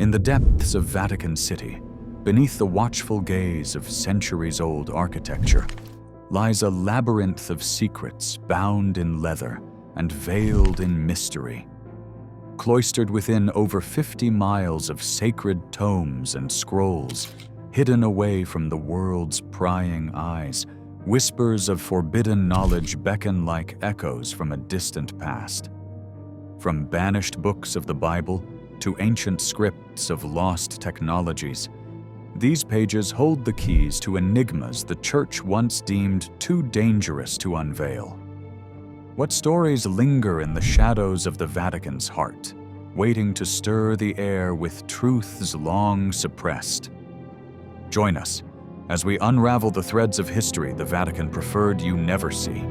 In the depths of Vatican City, beneath the watchful gaze of centuries-old architecture, lies a labyrinth of secrets bound in leather and veiled in mystery. Cloistered within over 50 miles of sacred tomes and scrolls, hidden away from the world's prying eyes, whispers of forbidden knowledge beckon like echoes from a distant past. From banished books of the Bible to ancient scripts of lost technologies, these pages hold the keys to enigmas the Church once deemed too dangerous to unveil. What stories linger in the shadows of the Vatican's heart, waiting to stir the air with truths long suppressed? Join us as we unravel the threads of history the Vatican preferred you never see.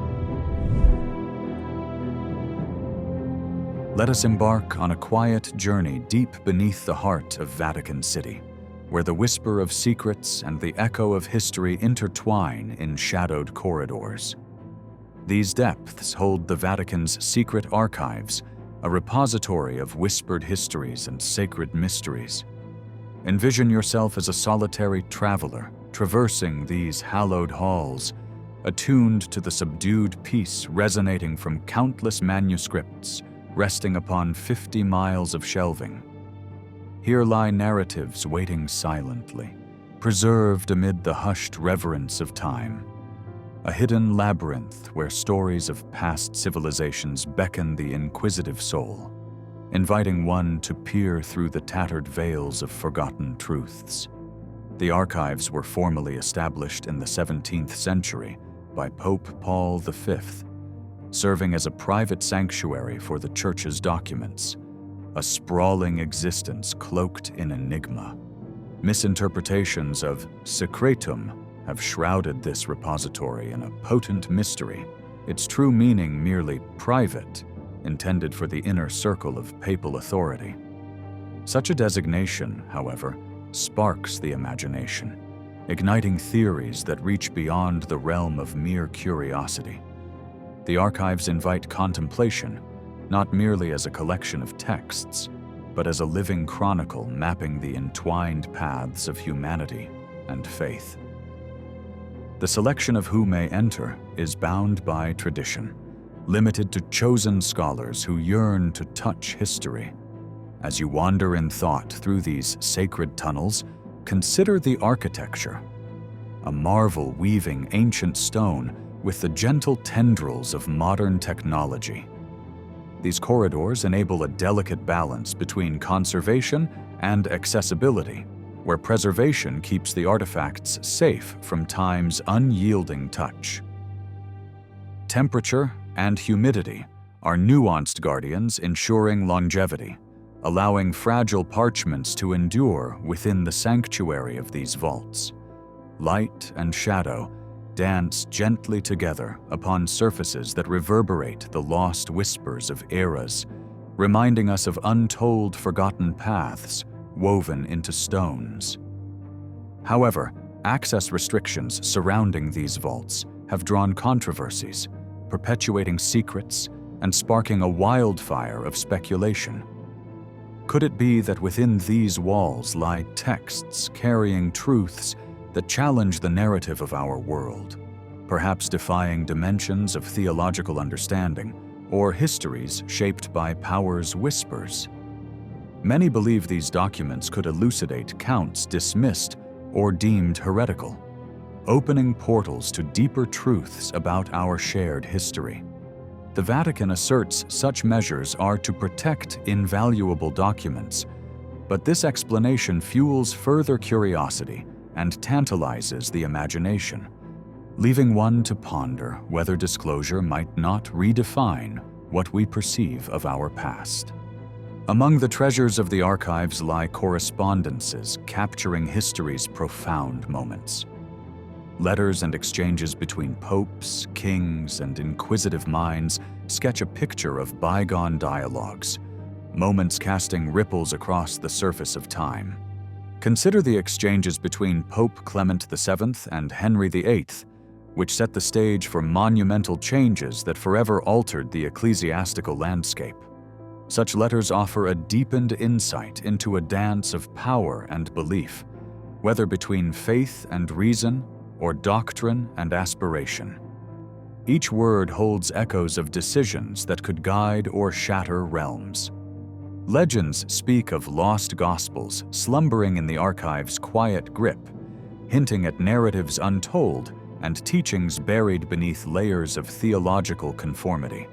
Let us embark on a quiet journey deep beneath the heart of Vatican City, where the whisper of secrets and the echo of history intertwine in shadowed corridors. These depths hold the Vatican's secret archives, a repository of whispered histories and sacred mysteries. Envision yourself as a solitary traveler, traversing these hallowed halls, attuned to the subdued peace resonating from countless manuscripts resting upon 50 miles of shelving. Here lie narratives waiting silently, preserved amid the hushed reverence of time. A hidden labyrinth where stories of past civilizations beckon the inquisitive soul, inviting one to peer through the tattered veils of forgotten truths. The archives were formally established in the 17th century by Pope Paul V, serving as a private sanctuary for the Church's documents, a sprawling existence cloaked in enigma. Misinterpretations of secretum have shrouded this repository in a potent mystery, its true meaning merely private, intended for the inner circle of papal authority. Such a designation, however, sparks the imagination, igniting theories that reach beyond the realm of mere curiosity. The archives invite contemplation, not merely as a collection of texts, but as a living chronicle mapping the entwined paths of humanity and faith. The selection of who may enter is bound by tradition, limited to chosen scholars who yearn to touch history. As you wander in thought through these sacred tunnels, consider the architecture, a marvel weaving ancient stone with the gentle tendrils of modern technology. These corridors enable a delicate balance between conservation and accessibility, where preservation keeps the artifacts safe from time's unyielding touch. Temperature and humidity are nuanced guardians ensuring longevity, allowing fragile parchments to endure within the sanctuary of these vaults. Light and shadow dance gently together upon surfaces that reverberate the lost whispers of eras, reminding us of untold forgotten paths woven into stones. However, access restrictions surrounding these vaults have drawn controversies, perpetuating secrets and sparking a wildfire of speculation. Could it be that within these walls lie texts carrying truths that challenge the narrative of our world, perhaps defying dimensions of theological understanding or histories shaped by power's whispers? Many believe these documents could elucidate counts dismissed or deemed heretical, opening portals to deeper truths about our shared history. The Vatican asserts such measures are to protect invaluable documents, but this explanation fuels further curiosity and tantalizes the imagination, leaving one to ponder whether disclosure might not redefine what we perceive of our past. Among the treasures of the archives lie correspondences capturing history's profound moments. Letters and exchanges between popes, kings, and inquisitive minds sketch a picture of bygone dialogues, moments casting ripples across the surface of time. Consider the exchanges between Pope Clement VII and Henry VIII, which set the stage for monumental changes that forever altered the ecclesiastical landscape. Such letters offer a deepened insight into a dance of power and belief, whether between faith and reason or doctrine and aspiration. Each word holds echoes of decisions that could guide or shatter realms. Legends speak of lost gospels slumbering in the archive's quiet grip, hinting at narratives untold and teachings buried beneath layers of theological conformity.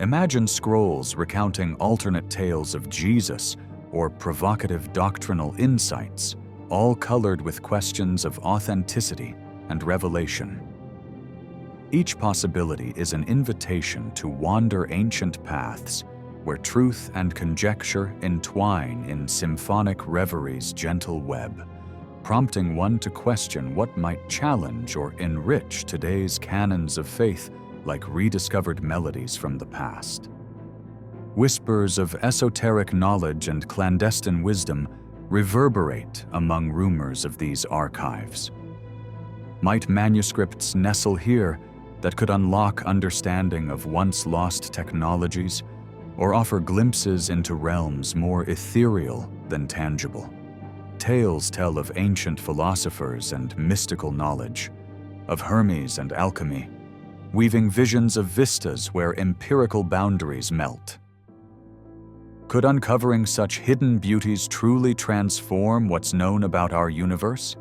Imagine scrolls recounting alternate tales of Jesus or provocative doctrinal insights, all colored with questions of authenticity and revelation. Each possibility is an invitation to wander ancient paths where truth and conjecture entwine in symphonic reverie's gentle web, prompting one to question what might challenge or enrich today's canons of faith like rediscovered melodies from the past. Whispers of esoteric knowledge and clandestine wisdom reverberate among rumors of these archives. Might manuscripts nestle here that could unlock understanding of once-lost technologies or offer glimpses into realms more ethereal than tangible? Tales tell of ancient philosophers and mystical knowledge, of Hermes and alchemy, weaving visions of vistas where empirical boundaries melt. Could uncovering such hidden beauties truly transform what's known about our universe?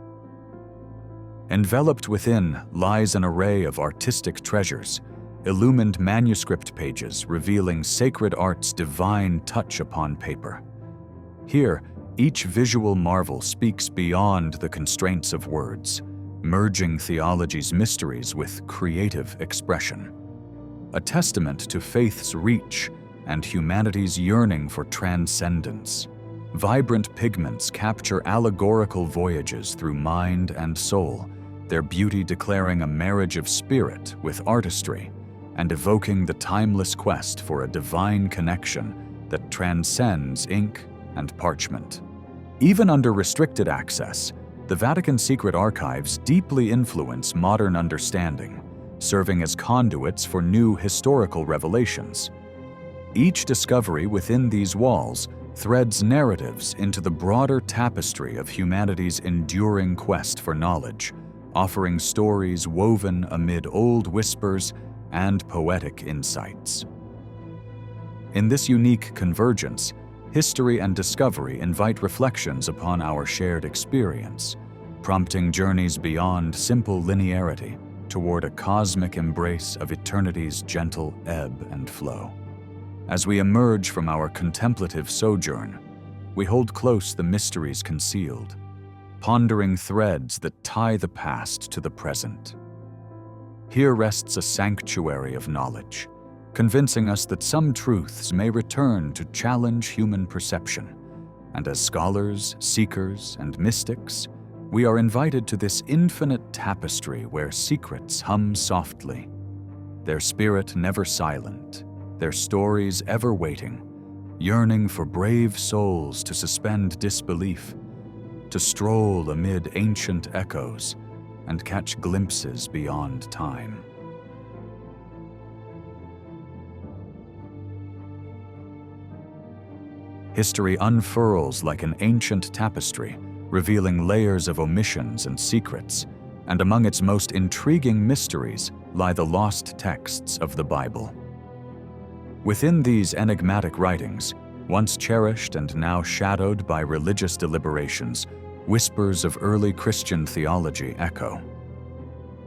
Enveloped within lies an array of artistic treasures, illumined manuscript pages revealing sacred art's divine touch upon paper. Here, each visual marvel speaks beyond the constraints of words, merging theology's mysteries with creative expression. A testament to faith's reach and humanity's yearning for transcendence. Vibrant pigments capture allegorical voyages through mind and soul, their beauty declaring a marriage of spirit with artistry and evoking the timeless quest for a divine connection that transcends ink and parchment. Even under restricted access, the Vatican secret archives deeply influence modern understanding, serving as conduits for new historical revelations. Each discovery within these walls threads narratives into the broader tapestry of humanity's enduring quest for knowledge, offering stories woven amid old whispers and poetic insights. In this unique convergence, history and discovery invite reflections upon our shared experience, prompting journeys beyond simple linearity toward a cosmic embrace of eternity's gentle ebb and flow. As we emerge from our contemplative sojourn, we hold close the mysteries concealed, pondering threads that tie the past to the present. Here rests a sanctuary of knowledge, convincing us that some truths may return to challenge human perception. And as scholars, seekers, and mystics, we are invited to this infinite tapestry where secrets hum softly, their spirit never silent, their stories ever waiting, yearning for brave souls to suspend disbelief, to stroll amid ancient echoes and catch glimpses beyond time. History unfurls like an ancient tapestry, revealing layers of omissions and secrets, and among its most intriguing mysteries lie the lost texts of the Bible. Within these enigmatic writings, once cherished and now shadowed by religious deliberations, whispers of early Christian theology echo.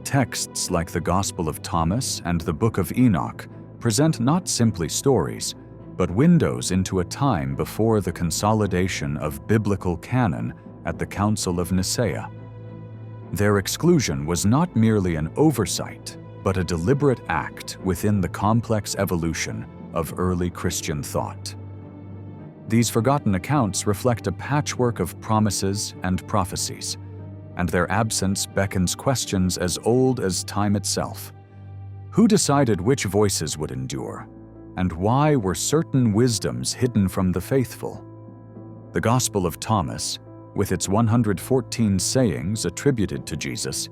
Texts like the Gospel of Thomas and the Book of Enoch present not simply stories, but windows into a time before the consolidation of biblical canon at the Council of Nicaea. Their exclusion was not merely an oversight, but a deliberate act within the complex evolution of early Christian thought. These forgotten accounts reflect a patchwork of promises and prophecies, and their absence beckons questions as old as time itself. Who decided which voices would endure? And why were certain wisdoms hidden from the faithful? The Gospel of Thomas, with its 114 sayings attributed to Jesus,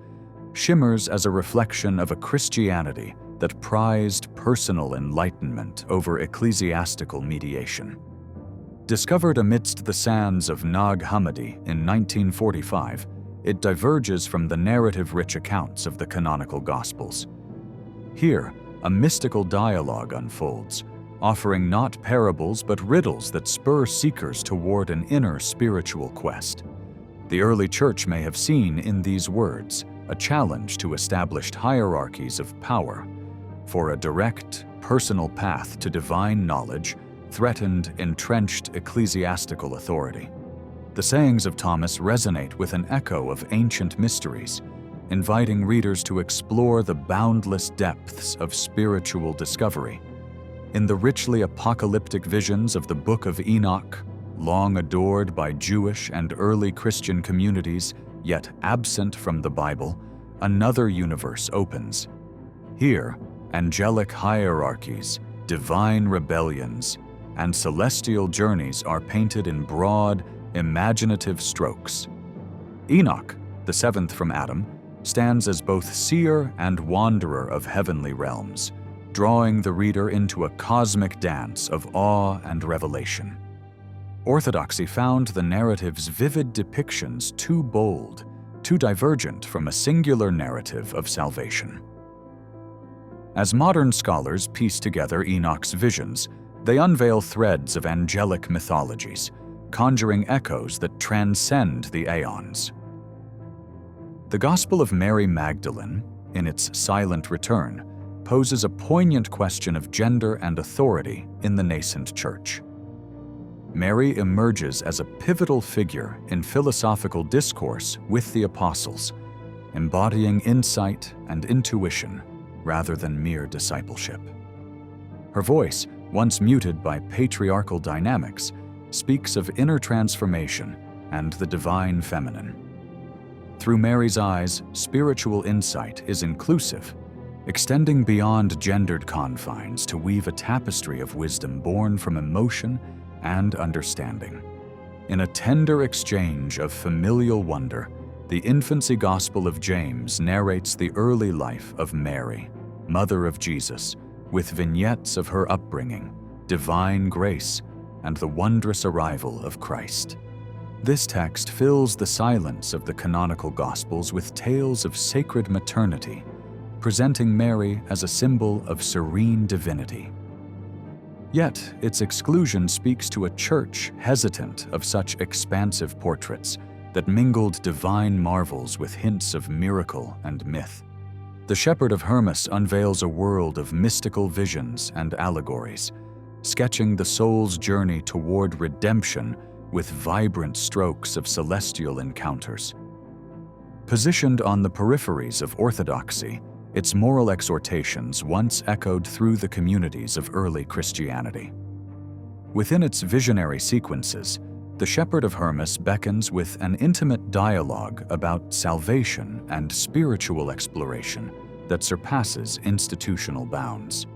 shimmers as a reflection of a Christianity that prized personal enlightenment over ecclesiastical mediation. Discovered amidst the sands of Nag Hammadi in 1945, it diverges from the narrative-rich accounts of the canonical Gospels. Here, a mystical dialogue unfolds, offering not parables but riddles that spur seekers toward an inner spiritual quest. The early church may have seen in these words a challenge to established hierarchies of power, for a direct, personal path to divine knowledge threatened entrenched ecclesiastical authority. The sayings of Thomas resonate with an echo of ancient mysteries, inviting readers to explore the boundless depths of spiritual discovery. In the richly apocalyptic visions of the Book of Enoch, long adored by Jewish and early Christian communities, yet absent from the Bible, another universe opens. Here, angelic hierarchies, divine rebellions, and celestial journeys are painted in broad, imaginative strokes. Enoch, the seventh from Adam, stands as both seer and wanderer of heavenly realms, drawing the reader into a cosmic dance of awe and revelation. Orthodoxy found the narrative's vivid depictions too bold, too divergent from a singular narrative of salvation. As modern scholars piece together Enoch's visions, they unveil threads of angelic mythologies, conjuring echoes that transcend the aeons. The Gospel of Mary Magdalene, in its silent return, poses a poignant question of gender and authority in the nascent church. Mary emerges as a pivotal figure in philosophical discourse with the apostles, embodying insight and intuition rather than mere discipleship. Her voice, once muted by patriarchal dynamics, speaks of inner transformation and the divine feminine. Through Mary's eyes, spiritual insight is inclusive, extending beyond gendered confines to weave a tapestry of wisdom born from emotion and understanding. In a tender exchange of familial wonder, the infancy Gospel of James narrates the early life of Mary, mother of Jesus, with vignettes of her upbringing, divine grace, and the wondrous arrival of Christ. This text fills the silence of the canonical Gospels with tales of sacred maternity, presenting Mary as a symbol of serene divinity. Yet, its exclusion speaks to a church hesitant of such expansive portraits that mingled divine marvels with hints of miracle and myth. The Shepherd of Hermas unveils a world of mystical visions and allegories, sketching the soul's journey toward redemption with vibrant strokes of celestial encounters. Positioned on the peripheries of orthodoxy, its moral exhortations once echoed through the communities of early Christianity. Within its visionary sequences, the Shepherd of Hermas beckons with an intimate dialogue about salvation and spiritual exploration that surpasses institutional bounds.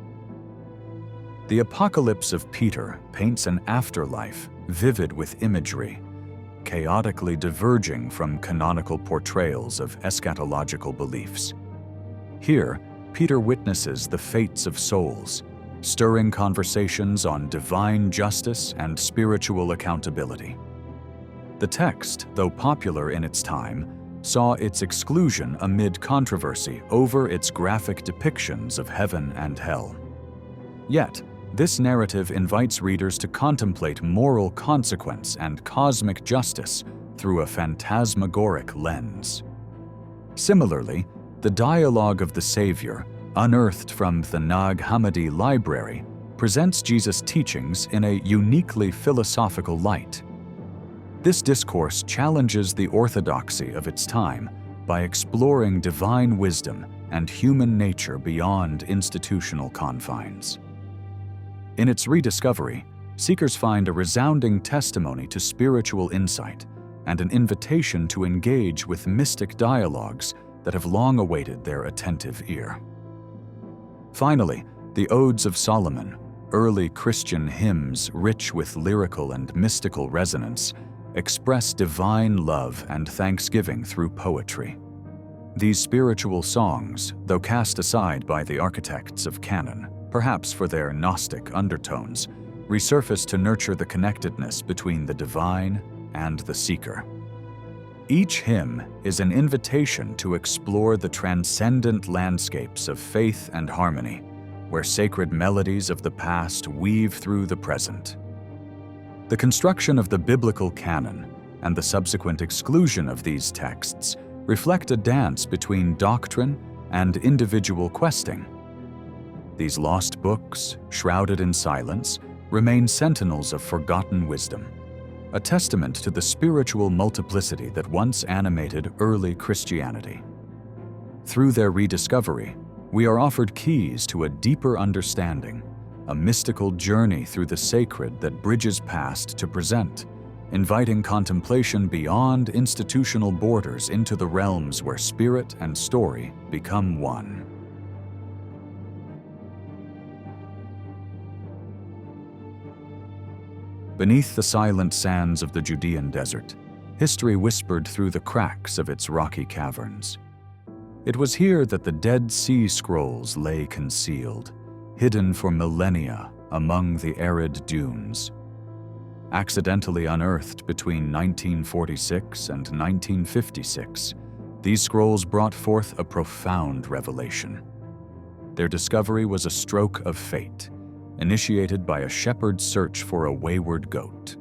The Apocalypse of Peter paints an afterlife vivid with imagery, chaotically diverging from canonical portrayals of eschatological beliefs. Here, Peter witnesses the fates of souls, stirring conversations on divine justice and spiritual accountability. The text, though popular in its time, saw its exclusion amid controversy over its graphic depictions of heaven and hell. Yet, this narrative invites readers to contemplate moral consequence and cosmic justice through a phantasmagoric lens. Similarly, the dialogue of the Savior, unearthed from the Nag Hammadi library, presents Jesus' teachings in a uniquely philosophical light. This discourse challenges the orthodoxy of its time by exploring divine wisdom and human nature beyond institutional confines. In its rediscovery, seekers find a resounding testimony to spiritual insight and an invitation to engage with mystic dialogues that have long awaited their attentive ear. Finally, the Odes of Solomon, early Christian hymns rich with lyrical and mystical resonance, express divine love and thanksgiving through poetry. These spiritual songs, though cast aside by the architects of canon, perhaps for their Gnostic undertones, resurface to nurture the connectedness between the divine and the seeker. Each hymn is an invitation to explore the transcendent landscapes of faith and harmony, where sacred melodies of the past weave through the present. The construction of the biblical canon and the subsequent exclusion of these texts reflect a dance between doctrine and individual questing. These lost books, shrouded in silence, remain sentinels of forgotten wisdom, a testament to the spiritual multiplicity that once animated early Christianity. Through their rediscovery, we are offered keys to a deeper understanding, a mystical journey through the sacred that bridges past to present, inviting contemplation beyond institutional borders into the realms where spirit and story become one. Beneath the silent sands of the Judean desert, history whispered through the cracks of its rocky caverns. It was here that the Dead Sea Scrolls lay concealed, hidden for millennia among the arid dunes. Accidentally unearthed between 1946 and 1956, these scrolls brought forth a profound revelation. Their discovery was a stroke of fate, initiated by a shepherd's search for a wayward goat.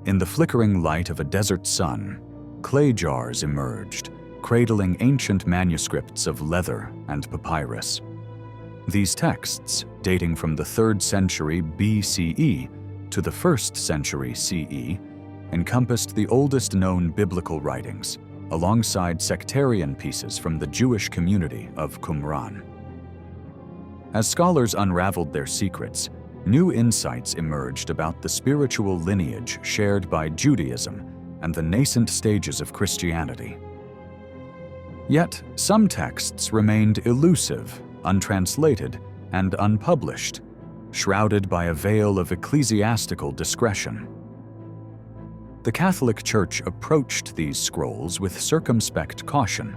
In the flickering light of a desert sun, clay jars emerged, cradling ancient manuscripts of leather and papyrus. These texts, dating from the 3rd century BCE to the 1st century CE, encompassed the oldest known biblical writings, alongside sectarian pieces from the Jewish community of Qumran. As scholars unraveled their secrets, new insights emerged about the spiritual lineage shared by Judaism and the nascent stages of Christianity. Yet, some texts remained elusive, untranslated, and unpublished, shrouded by a veil of ecclesiastical discretion. The Catholic Church approached these scrolls with circumspect caution,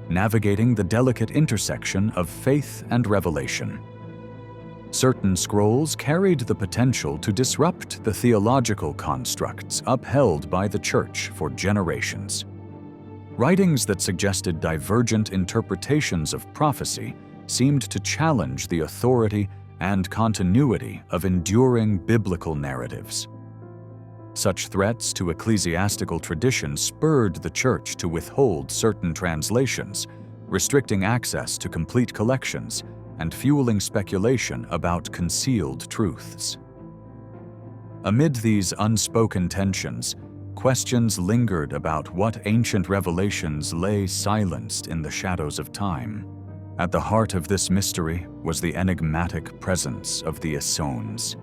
navigating the delicate intersection of faith and revelation. Certain scrolls carried the potential to disrupt the theological constructs upheld by the Church for generations. Writings that suggested divergent interpretations of prophecy seemed to challenge the authority and continuity of enduring biblical narratives. Such threats to ecclesiastical tradition spurred the Church to withhold certain translations, restricting access to complete collections and fueling speculation about concealed truths. Amid these unspoken tensions, questions lingered about what ancient revelations lay silenced in the shadows of time. At the heart of this mystery was the enigmatic presence of the Essenes,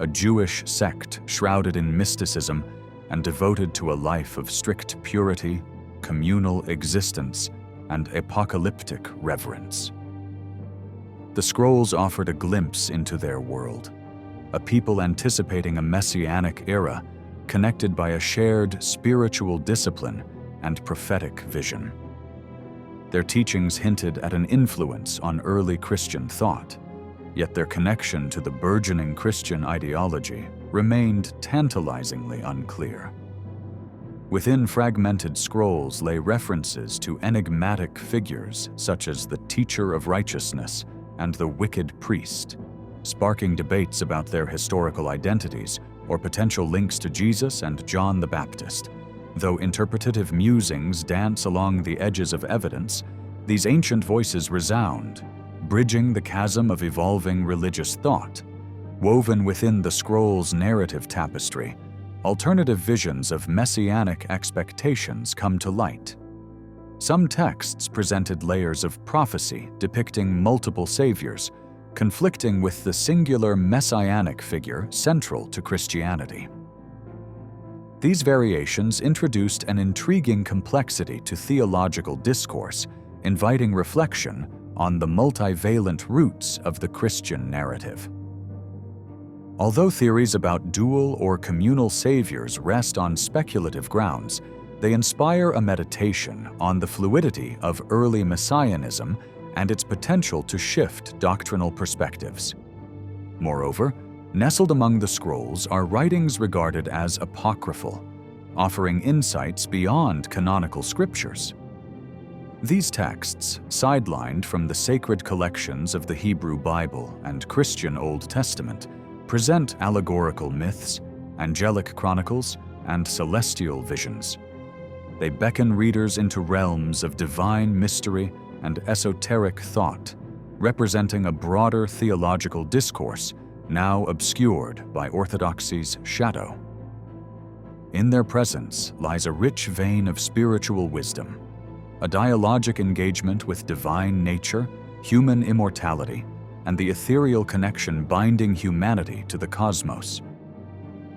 a Jewish sect shrouded in mysticism and devoted to a life of strict purity, communal existence, and apocalyptic reverence. The scrolls offered a glimpse into their world, a people anticipating a messianic era connected by a shared spiritual discipline and prophetic vision. Their teachings hinted at an influence on early Christian thought, yet their connection to the burgeoning Christian ideology remained tantalizingly unclear. Within fragmented scrolls lay references to enigmatic figures such as the Teacher of Righteousness and the Wicked Priest, sparking debates about their historical identities or potential links to Jesus and John the Baptist. Though interpretative musings dance along the edges of evidence, these ancient voices resound, bridging the chasm of evolving religious thought. Woven within the scroll's narrative tapestry, alternative visions of messianic expectations come to light. Some texts presented layers of prophecy depicting multiple saviors, conflicting with the singular messianic figure central to Christianity. These variations introduced an intriguing complexity to theological discourse, inviting reflection on the multivalent roots of the Christian narrative. Although theories about dual or communal saviors rest on speculative grounds, They inspire a meditation on the fluidity of early messianism and its potential to shift doctrinal perspectives. Moreover, nestled among the scrolls are writings regarded as apocryphal, offering insights beyond canonical scriptures. These texts, sidelined from the sacred collections of the Hebrew Bible and Christian Old Testament, present allegorical myths, angelic chronicles, and celestial visions. They beckon readers into realms of divine mystery and esoteric thought, representing a broader theological discourse now obscured by orthodoxy's shadow. In their presence lies a rich vein of spiritual wisdom, a dialogic engagement with divine nature, human immortality, and the ethereal connection binding humanity to the cosmos.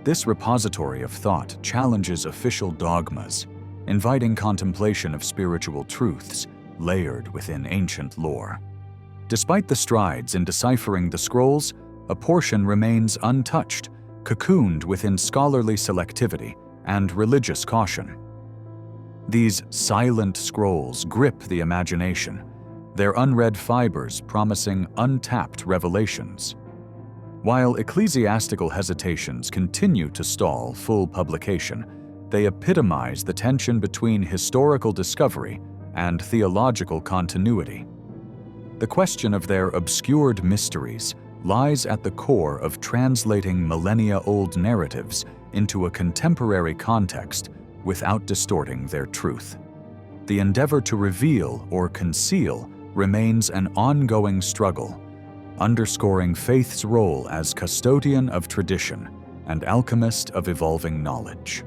This repository of thought challenges official dogmas, inviting contemplation of spiritual truths layered within ancient lore. Despite the strides in deciphering the scrolls, a portion remains untouched, cocooned within scholarly selectivity and religious caution. These silent scrolls grip the imagination, their unread fibers promising untapped revelations. While ecclesiastical hesitations continue to stall full publication, they epitomize the tension between historical discovery and theological continuity. The question of their obscured mysteries lies at the core of translating millennia-old narratives into a contemporary context without distorting their truth. The endeavor to reveal or conceal remains an ongoing struggle, underscoring faith's role as custodian of tradition and alchemist of evolving knowledge.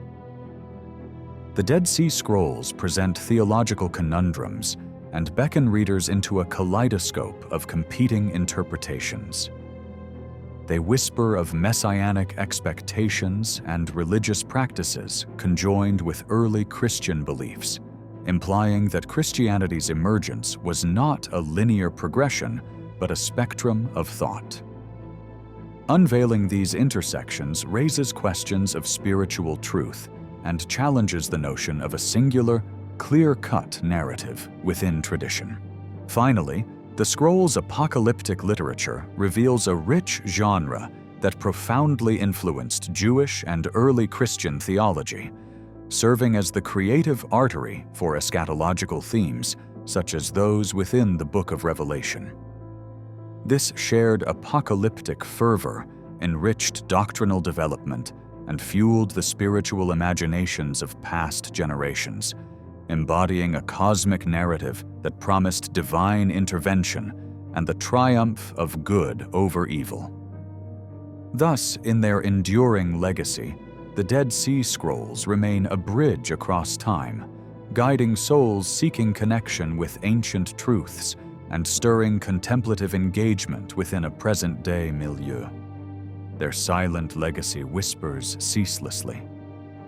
The Dead Sea Scrolls present theological conundrums and beckon readers into a kaleidoscope of competing interpretations. They whisper of messianic expectations and religious practices conjoined with early Christian beliefs, implying that Christianity's emergence was not a linear progression, but a spectrum of thought. Unveiling these intersections raises questions of spiritual truth and challenges the notion of a singular, clear-cut narrative within tradition. Finally, the scroll's apocalyptic literature reveals a rich genre that profoundly influenced Jewish and early Christian theology, serving as the creative artery for eschatological themes such as those within the Book of Revelation. This shared apocalyptic fervor enriched doctrinal development and fueled the spiritual imaginations of past generations, embodying a cosmic narrative that promised divine intervention and the triumph of good over evil. Thus, in their enduring legacy, the Dead Sea Scrolls remain a bridge across time, guiding souls seeking connection with ancient truths and stirring contemplative engagement within a present-day milieu. Their silent legacy whispers ceaselessly,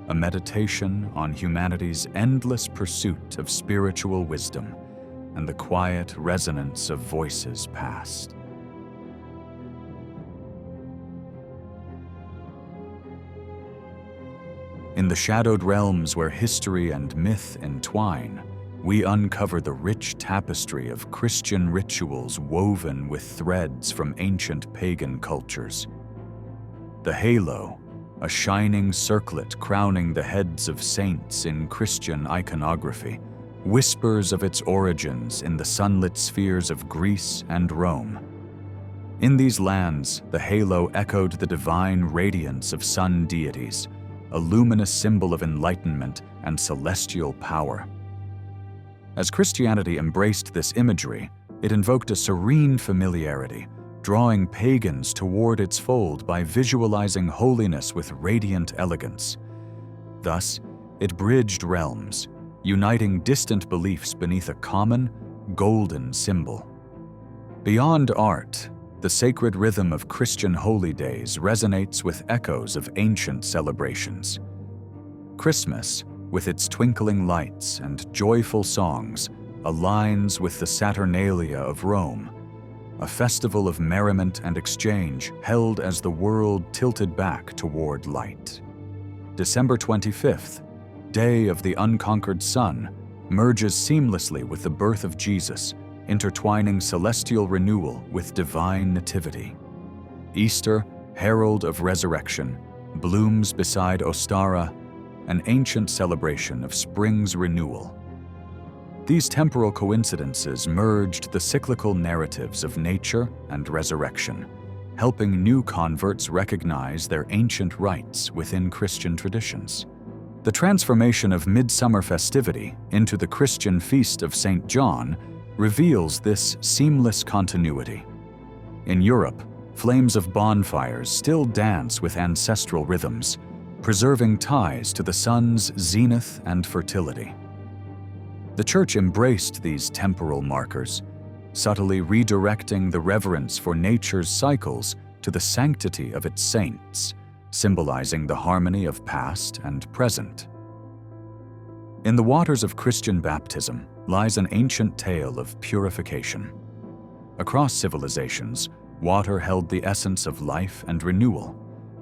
a meditation on humanity's endless pursuit of spiritual wisdom and the quiet resonance of voices past. In the shadowed realms where history and myth entwine, we uncover the rich tapestry of Christian rituals woven with threads from ancient pagan cultures. The halo, a shining circlet crowning the heads of saints in Christian iconography, whispers of its origins in the sunlit spheres of Greece and Rome. In these lands, the halo echoed the divine radiance of sun deities, a luminous symbol of enlightenment and celestial power. As Christianity embraced this imagery, it invoked a serene familiarity, drawing pagans toward its fold by visualizing holiness with radiant elegance. Thus, it bridged realms, uniting distant beliefs beneath a common, golden symbol. Beyond art, the sacred rhythm of Christian holy days resonates with echoes of ancient celebrations. Christmas, with its twinkling lights and joyful songs, aligns with the Saturnalia of Rome, a festival of merriment and exchange held as the world tilted back toward light. December 25th, day of the unconquered sun, merges seamlessly with the birth of Jesus, intertwining celestial renewal with divine nativity. Easter, herald of resurrection, blooms beside Ostara, an ancient celebration of spring's renewal. These temporal coincidences merged the cyclical narratives of nature and resurrection, helping new converts recognize their ancient rites within Christian traditions. The transformation of midsummer festivity into the Christian feast of St. John reveals this seamless continuity. In Europe, flames of bonfires still dance with ancestral rhythms, preserving ties to the sun's zenith and fertility. The Church embraced these temporal markers, subtly redirecting the reverence for nature's cycles to the sanctity of its saints, symbolizing the harmony of past and present. In the waters of Christian baptism lies an ancient tale of purification. Across civilizations, water held the essence of life and renewal,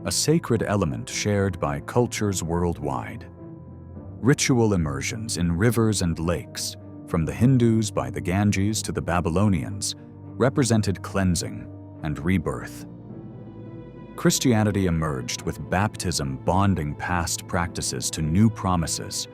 a sacred element shared by cultures worldwide. Ritual immersions in rivers and lakes, from the Hindus by the Ganges to the Babylonians, represented cleansing and rebirth. Christianity emerged with baptism bonding past practices to new promises,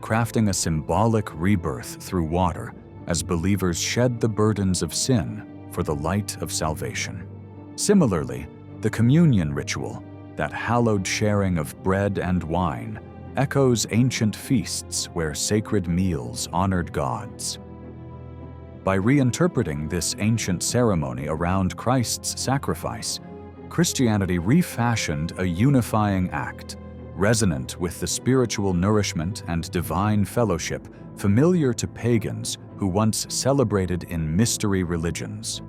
crafting a symbolic rebirth through water as believers shed the burdens of sin for the light of salvation. Similarly, the communion ritual, that hallowed sharing of bread and wine, echoes ancient feasts where sacred meals honored gods. By reinterpreting this ancient ceremony around Christ's sacrifice, Christianity refashioned a unifying act, resonant with the spiritual nourishment and divine fellowship familiar to pagans who once celebrated in mystery religions.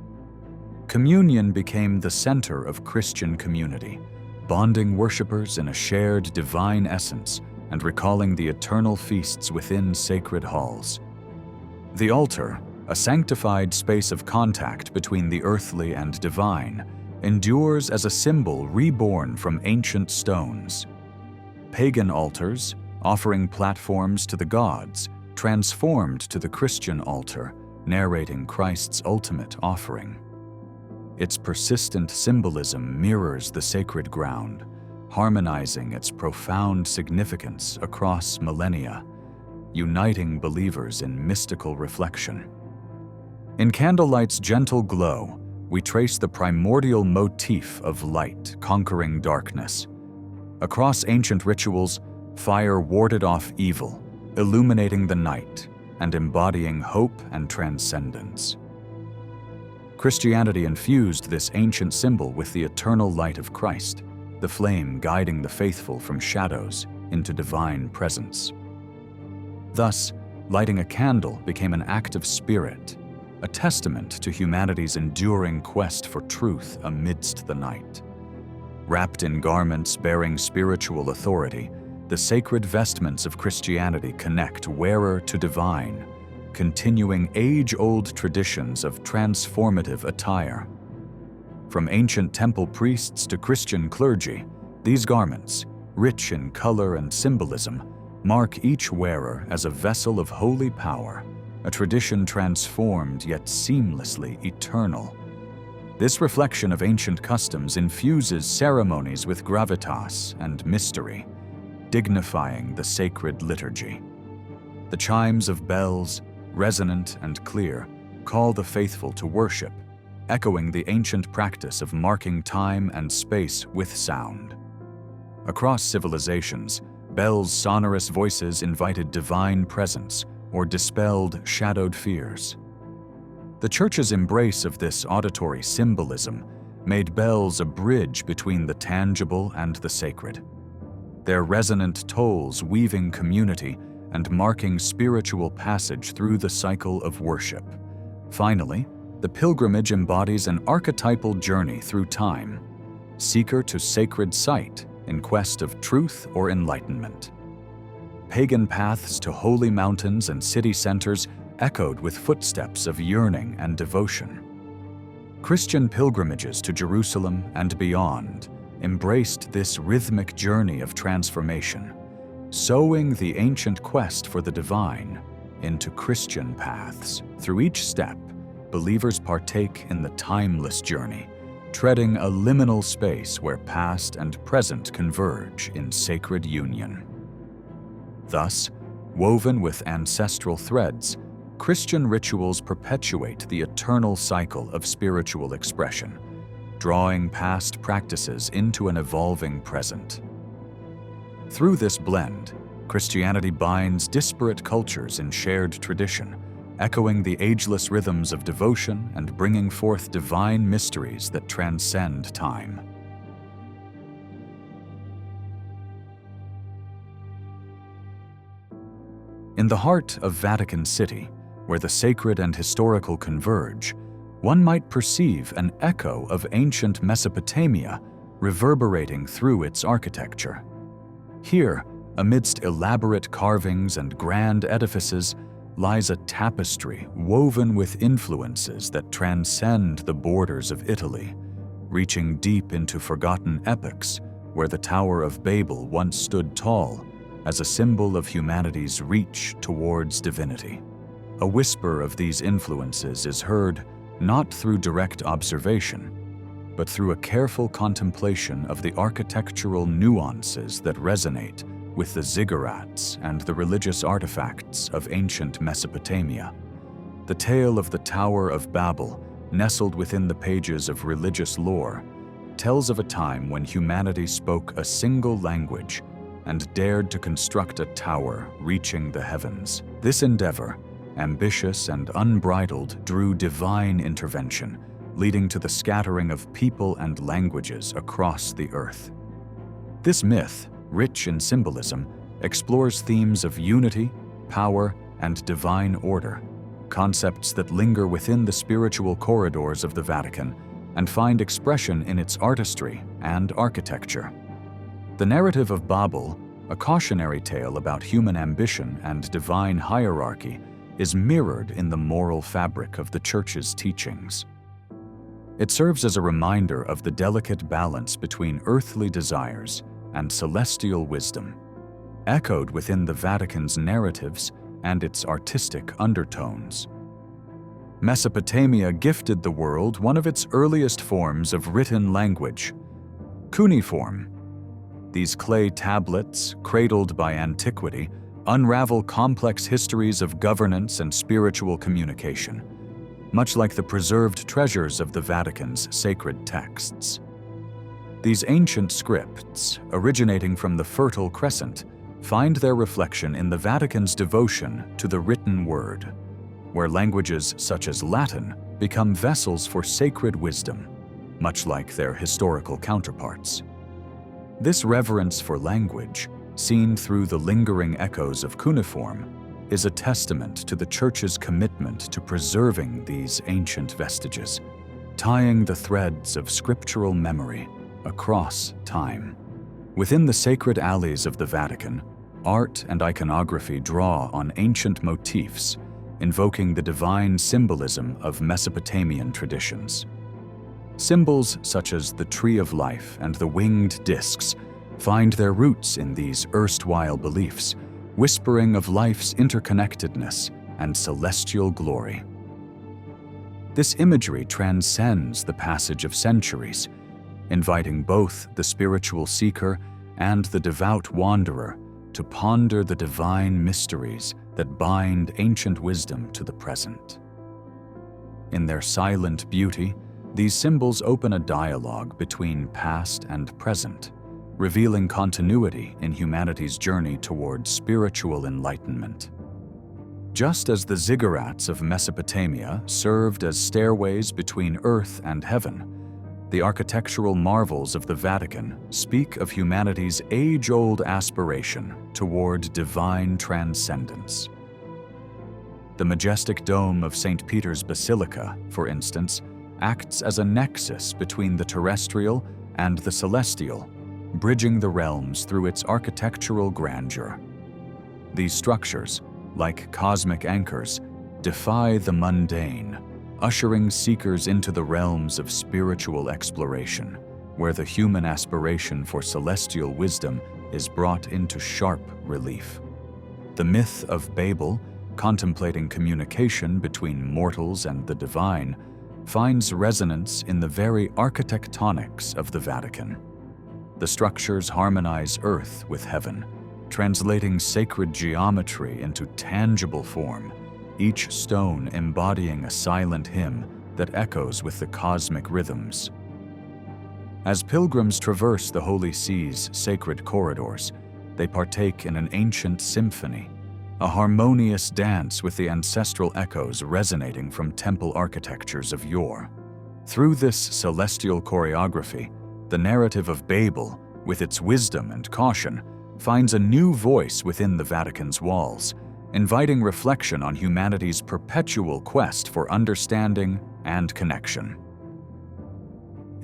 Communion became the center of Christian community, bonding worshipers in a shared divine essence and recalling the eternal feasts within sacred halls. The altar, a sanctified space of contact between the earthly and divine, endures as a symbol reborn from ancient stones. Pagan altars, offering platforms to the gods, transformed to the Christian altar, narrating Christ's ultimate offering. Its persistent symbolism mirrors the sacred ground, harmonizing its profound significance across millennia, uniting believers in mystical reflection. In candlelight's gentle glow, we trace the primordial motif of light conquering darkness. Across ancient rituals, fire warded off evil, illuminating the night and embodying hope and transcendence. Christianity infused this ancient symbol with the eternal light of Christ, the flame guiding the faithful from shadows into divine presence. Thus, lighting a candle became an act of spirit, a testament to humanity's enduring quest for truth amidst the night. Wrapped in garments bearing spiritual authority, the sacred vestments of Christianity connect wearer to divine, continuing age-old traditions of transformative attire. From ancient temple priests to Christian clergy, these garments, rich in color and symbolism, mark each wearer as a vessel of holy power, a tradition transformed yet seamlessly eternal. This reflection of ancient customs infuses ceremonies with gravitas and mystery, dignifying the sacred liturgy. The chimes of bells, resonant and clear, call the faithful to worship, echoing the ancient practice of marking time and space with sound. Across civilizations, bells' sonorous voices invited divine presence or dispelled shadowed fears. The Church's embrace of this auditory symbolism made bells a bridge between the tangible and the sacred, their resonant tolls weaving community and marking spiritual passage through the cycle of worship. Finally, the pilgrimage embodies an archetypal journey through time, seeker to sacred site in quest of truth or enlightenment. Pagan paths to holy mountains and city centers echoed with footsteps of yearning and devotion. Christian pilgrimages to Jerusalem and beyond embraced this rhythmic journey of transformation, sowing the ancient quest for the divine into Christian paths. Through each step, believers partake in the timeless journey, treading a liminal space where past and present converge in sacred union. Thus, woven with ancestral threads, Christian rituals perpetuate the eternal cycle of spiritual expression, drawing past practices into an evolving present. Through this blend, Christianity binds disparate cultures in shared tradition, echoing the ageless rhythms of devotion and bringing forth divine mysteries that transcend time. In the heart of Vatican City, where the sacred and historical converge, one might perceive an echo of ancient Mesopotamia reverberating through its architecture. Here, amidst elaborate carvings and grand edifices, lies a tapestry woven with influences that transcend the borders of Italy, reaching deep into forgotten epochs where the Tower of Babel once stood tall as a symbol of humanity's reach towards divinity. A whisper of these influences is heard not through direct observation, but through a careful contemplation of the architectural nuances that resonate with the ziggurats and the religious artifacts of ancient Mesopotamia. The tale of the Tower of Babel, nestled within the pages of religious lore, tells of a time when humanity spoke a single language and dared to construct a tower reaching the heavens. This endeavor, ambitious and unbridled, drew divine intervention, leading to the scattering of people and languages across the earth. This myth, rich in symbolism, explores themes of unity, power, and divine order, concepts that linger within the spiritual corridors of the Vatican and find expression in its artistry and architecture. The narrative of Babel, a cautionary tale about human ambition and divine hierarchy, is mirrored in the moral fabric of the Church's teachings. It serves as a reminder of the delicate balance between earthly desires and celestial wisdom, echoed within the Vatican's narratives and its artistic undertones. Mesopotamia gifted the world one of its earliest forms of written language, cuneiform. These clay tablets, cradled by antiquity, unravel complex histories of governance and spiritual communication, much like the preserved treasures of the Vatican's sacred texts. These ancient scripts, originating from the Fertile Crescent, find their reflection in the Vatican's devotion to the written word, where languages such as Latin become vessels for sacred wisdom, much like their historical counterparts. This reverence for language, seen through the lingering echoes of cuneiform, is a testament to the Church's commitment to preserving these ancient vestiges, tying the threads of scriptural memory across time. Within the sacred alleys of the Vatican, art and iconography draw on ancient motifs, invoking the divine symbolism of Mesopotamian traditions. Symbols such as the Tree of Life and the winged discs find their roots in these erstwhile beliefs, whispering of life's interconnectedness and celestial glory. This imagery transcends the passage of centuries, inviting both the spiritual seeker and the devout wanderer to ponder the divine mysteries that bind ancient wisdom to the present. In their silent beauty, these symbols open a dialogue between past and present, revealing continuity in humanity's journey toward spiritual enlightenment. Just as the ziggurats of Mesopotamia served as stairways between earth and heaven, the architectural marvels of the Vatican speak of humanity's age-old aspiration toward divine transcendence. The majestic dome of St. Peter's Basilica, for instance, acts as a nexus between the terrestrial and the celestial, bridging the realms through its architectural grandeur. These structures, like cosmic anchors, defy the mundane, ushering seekers into the realms of spiritual exploration, where the human aspiration for celestial wisdom is brought into sharp relief. The myth of Babel, contemplating communication between mortals and the divine, finds resonance in the very architectonics of the Vatican. The structures harmonize earth with heaven, translating sacred geometry into tangible form, each stone embodying a silent hymn that echoes with the cosmic rhythms. As pilgrims traverse the Holy See's sacred corridors, they partake in an ancient symphony, a harmonious dance with the ancestral echoes resonating from temple architectures of yore. Through this celestial choreography, the narrative of Babel, with its wisdom and caution, finds a new voice within the Vatican's walls, inviting reflection on humanity's perpetual quest for understanding and connection.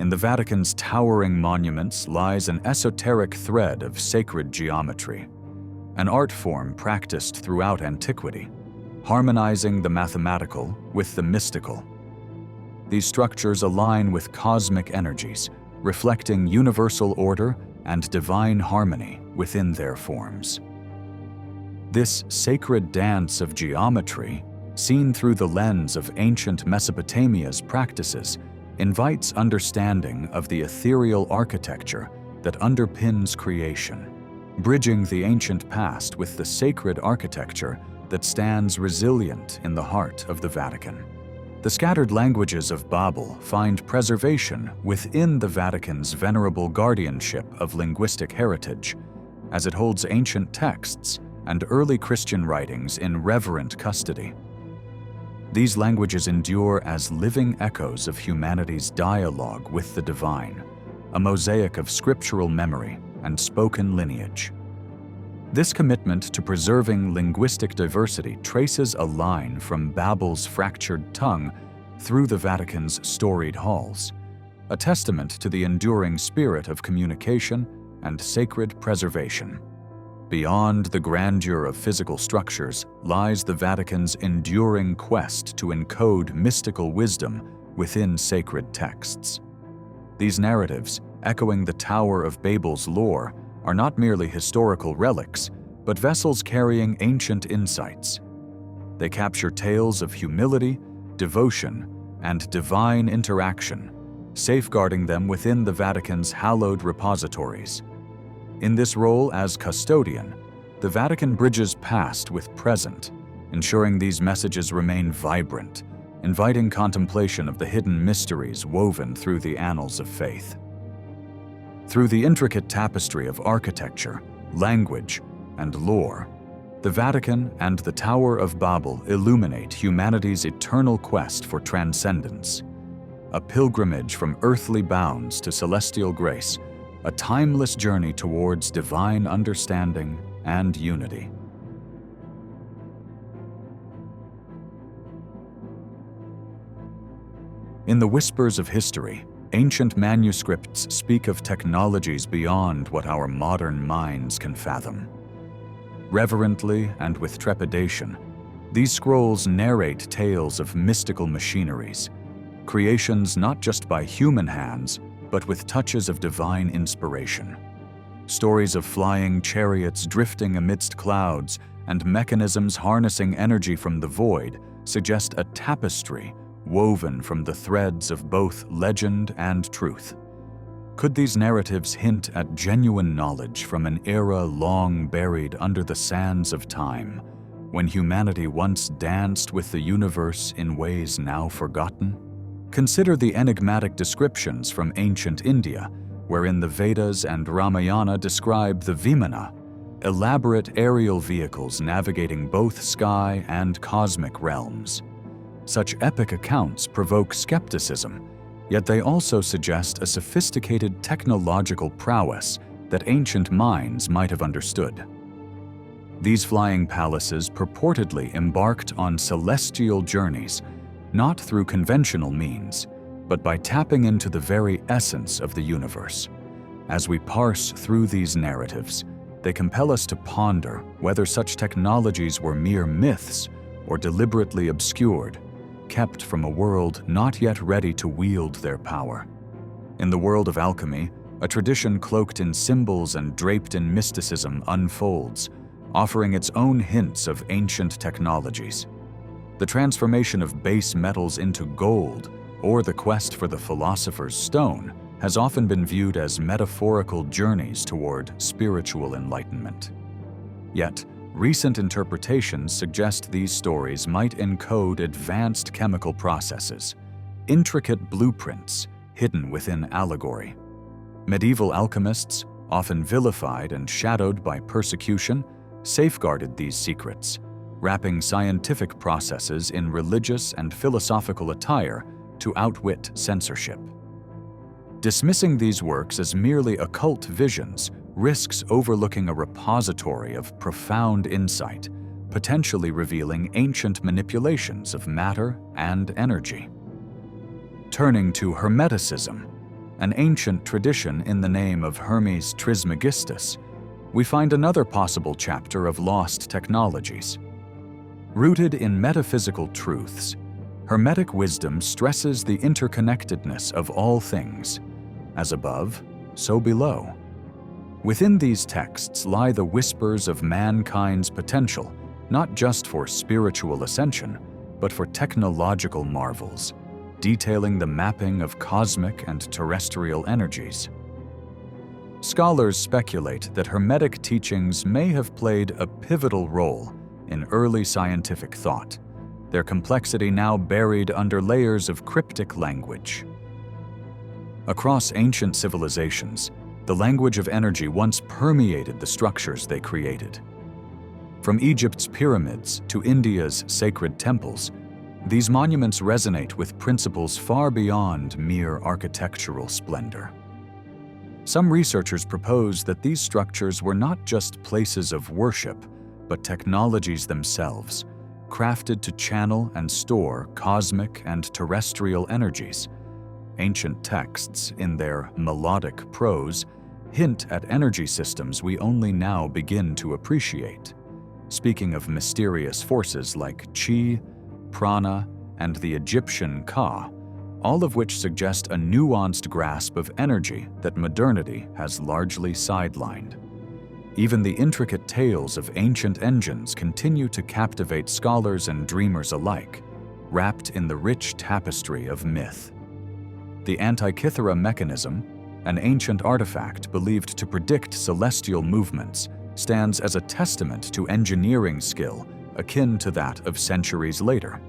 In the Vatican's towering monuments lies an esoteric thread of sacred geometry, an art form practiced throughout antiquity, harmonizing the mathematical with the mystical. These structures align with cosmic energies, reflecting universal order and divine harmony within their forms. This sacred dance of geometry, seen through the lens of ancient Mesopotamia's practices, invites understanding of the ethereal architecture that underpins creation, bridging the ancient past with the sacred architecture that stands resilient in the heart of the Vatican. The scattered languages of Babel find preservation within the Vatican's venerable guardianship of linguistic heritage, as it holds ancient texts and early Christian writings in reverent custody. These languages endure as living echoes of humanity's dialogue with the divine, a mosaic of scriptural memory and spoken lineage. This commitment to preserving linguistic diversity traces a line from Babel's fractured tongue through the Vatican's storied halls, a testament to the enduring spirit of communication and sacred preservation. Beyond the grandeur of physical structures lies the Vatican's enduring quest to encode mystical wisdom within sacred texts. These narratives, echoing the Tower of Babel's lore, are not merely historical relics, but vessels carrying ancient insights. They capture tales of humility, devotion, and divine interaction, safeguarding them within the Vatican's hallowed repositories. In this role as custodian, the Vatican bridges past with present, ensuring these messages remain vibrant, inviting contemplation of the hidden mysteries woven through the annals of faith. Through the intricate tapestry of architecture, language, and lore, the Vatican and the Tower of Babel illuminate humanity's eternal quest for transcendence, a pilgrimage from earthly bounds to celestial grace, a timeless journey towards divine understanding and unity. In the whispers of history, ancient manuscripts speak of technologies beyond what our modern minds can fathom. Reverently and with trepidation, these scrolls narrate tales of mystical machineries, creations not just by human hands, but with touches of divine inspiration. Stories of flying chariots drifting amidst clouds and mechanisms harnessing energy from the void suggest a tapestry woven from the threads of both legend and truth. Could these narratives hint at genuine knowledge from an era long buried under the sands of time, when humanity once danced with the universe in ways now forgotten? Consider the enigmatic descriptions from ancient India, wherein the Vedas and Ramayana describe the Vimana, elaborate aerial vehicles navigating both sky and cosmic realms. Such epic accounts provoke skepticism, yet they also suggest a sophisticated technological prowess that ancient minds might have understood. These flying palaces purportedly embarked on celestial journeys, not through conventional means, but by tapping into the very essence of the universe. As we parse through these narratives, they compel us to ponder whether such technologies were mere myths or deliberately obscured, kept from a world not yet ready to wield their power. In the world of alchemy, a tradition cloaked in symbols and draped in mysticism unfolds, offering its own hints of ancient technologies. The transformation of base metals into gold, or the quest for the philosopher's stone, has often been viewed as metaphorical journeys toward spiritual enlightenment. Yet, recent interpretations suggest these stories might encode advanced chemical processes, intricate blueprints hidden within allegory. Medieval alchemists, often vilified and shadowed by persecution, safeguarded these secrets, wrapping scientific processes in religious and philosophical attire to outwit censorship. Dismissing these works as merely occult visions risks overlooking a repository of profound insight, potentially revealing ancient manipulations of matter and energy. Turning to Hermeticism, an ancient tradition in the name of Hermes Trismegistus, we find another possible chapter of lost technologies. Rooted in metaphysical truths, Hermetic wisdom stresses the interconnectedness of all things, as above, so below. Within these texts lie the whispers of mankind's potential, not just for spiritual ascension, but for technological marvels, detailing the mapping of cosmic and terrestrial energies. Scholars speculate that Hermetic teachings may have played a pivotal role in early scientific thought, their complexity now buried under layers of cryptic language. Across ancient civilizations, the language of energy once permeated the structures they created. From Egypt's pyramids to India's sacred temples, these monuments resonate with principles far beyond mere architectural splendor. Some researchers propose that these structures were not just places of worship, but technologies themselves, crafted to channel and store cosmic and terrestrial energies. Ancient texts, in their melodic prose, hint at energy systems we only now begin to appreciate, speaking of mysterious forces like chi, prana, and the Egyptian ka, all of which suggest a nuanced grasp of energy that modernity has largely sidelined. Even the intricate tales of ancient engines continue to captivate scholars and dreamers alike, wrapped in the rich tapestry of myth. The Antikythera mechanism, an ancient artifact believed to predict celestial movements, stands as a testament to engineering skill akin to that of centuries later.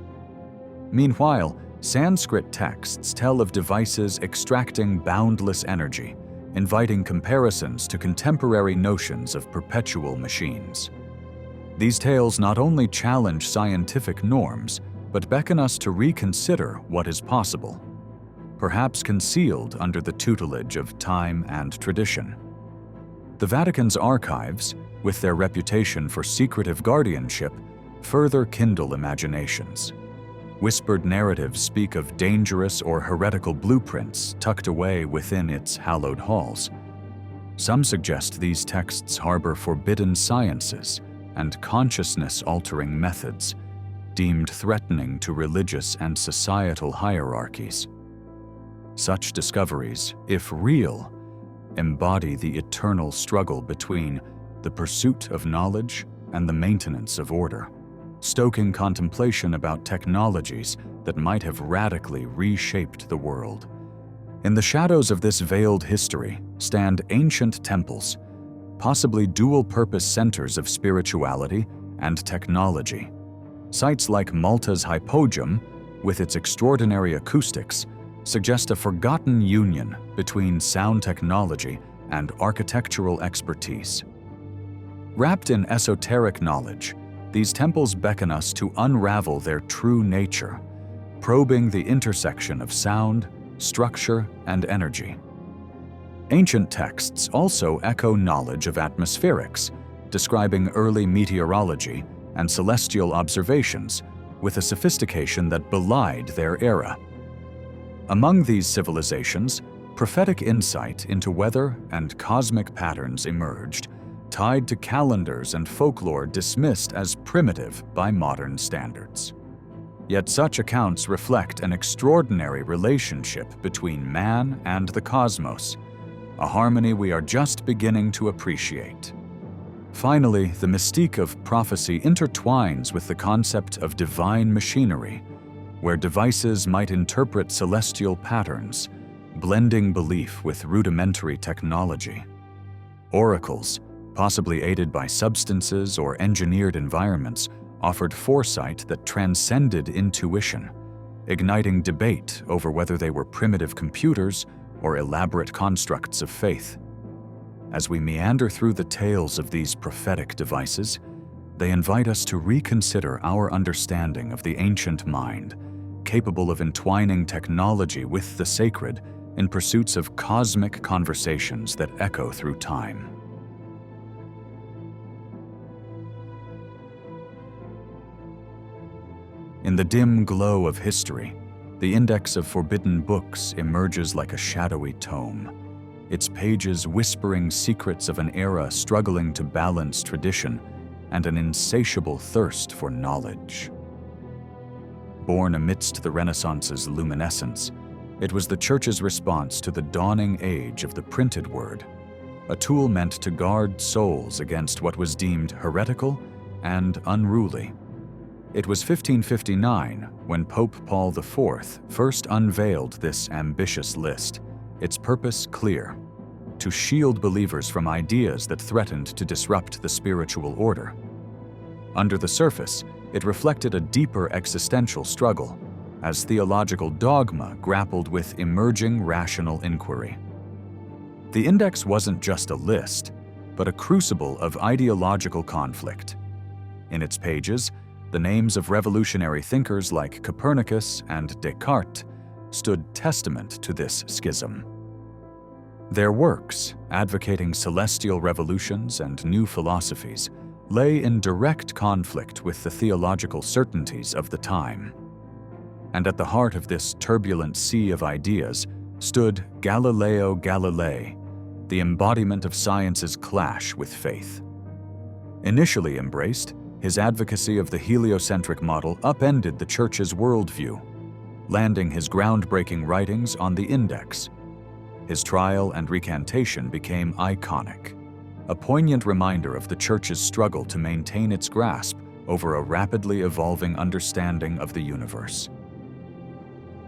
Meanwhile, Sanskrit texts tell of devices extracting boundless energy, inviting comparisons to contemporary notions of perpetual machines. These tales not only challenge scientific norms, but beckon us to reconsider what is possible, perhaps concealed under the tutelage of time and tradition. The Vatican's archives, with their reputation for secretive guardianship, further kindle imaginations. Whispered narratives speak of dangerous or heretical blueprints tucked away within its hallowed halls. Some suggest these texts harbor forbidden sciences and consciousness-altering methods, deemed threatening to religious and societal hierarchies. Such discoveries, if real, embody the eternal struggle between the pursuit of knowledge and the maintenance of order, stoking contemplation about technologies that might have radically reshaped the world. In the shadows of this veiled history stand ancient temples, possibly dual-purpose centers of spirituality and technology. Sites like Malta's Hypogeum, with its extraordinary acoustics, suggest a forgotten union between sound technology and architectural expertise. Wrapped in esoteric knowledge, these temples beckon us to unravel their true nature, probing the intersection of sound, structure, and energy. Ancient texts also echo knowledge of atmospherics, describing early meteorology and celestial observations with a sophistication that belied their era. Among these civilizations, prophetic insight into weather and cosmic patterns emerged, tied to calendars and folklore dismissed as primitive by modern standards. Yet such accounts reflect an extraordinary relationship between man and the cosmos, a harmony we are just beginning to appreciate. Finally, the mystique of prophecy intertwines with the concept of divine machinery, where devices might interpret celestial patterns, blending belief with rudimentary technology. Oracles, possibly aided by substances or engineered environments, offered foresight that transcended intuition, igniting debate over whether they were primitive computers or elaborate constructs of faith. As we meander through the tales of these prophetic devices, they invite us to reconsider our understanding of the ancient mind, capable of entwining technology with the sacred in pursuits of cosmic conversations that echo through time. In the dim glow of history, the Index of Forbidden Books emerges like a shadowy tome, its pages whispering secrets of an era struggling to balance tradition and an insatiable thirst for knowledge. Born amidst the Renaissance's luminescence, it was the Church's response to the dawning age of the printed word, a tool meant to guard souls against what was deemed heretical and unruly. It was 1559 when Pope Paul IV first unveiled this ambitious list, its purpose clear: to shield believers from ideas that threatened to disrupt the spiritual order. Under the surface, it reflected a deeper existential struggle, as theological dogma grappled with emerging rational inquiry. The Index wasn't just a list, but a crucible of ideological conflict. In its pages, the names of revolutionary thinkers like Copernicus and Descartes stood testament to this schism. Their works, advocating celestial revolutions and new philosophies, lay in direct conflict with the theological certainties of the time. And at the heart of this turbulent sea of ideas stood Galileo Galilei, the embodiment of science's clash with faith. Initially embraced, his advocacy of the heliocentric model upended the Church's worldview, landing his groundbreaking writings on the Index. His trial and recantation became iconic, a poignant reminder of the Church's struggle to maintain its grasp over a rapidly evolving understanding of the universe.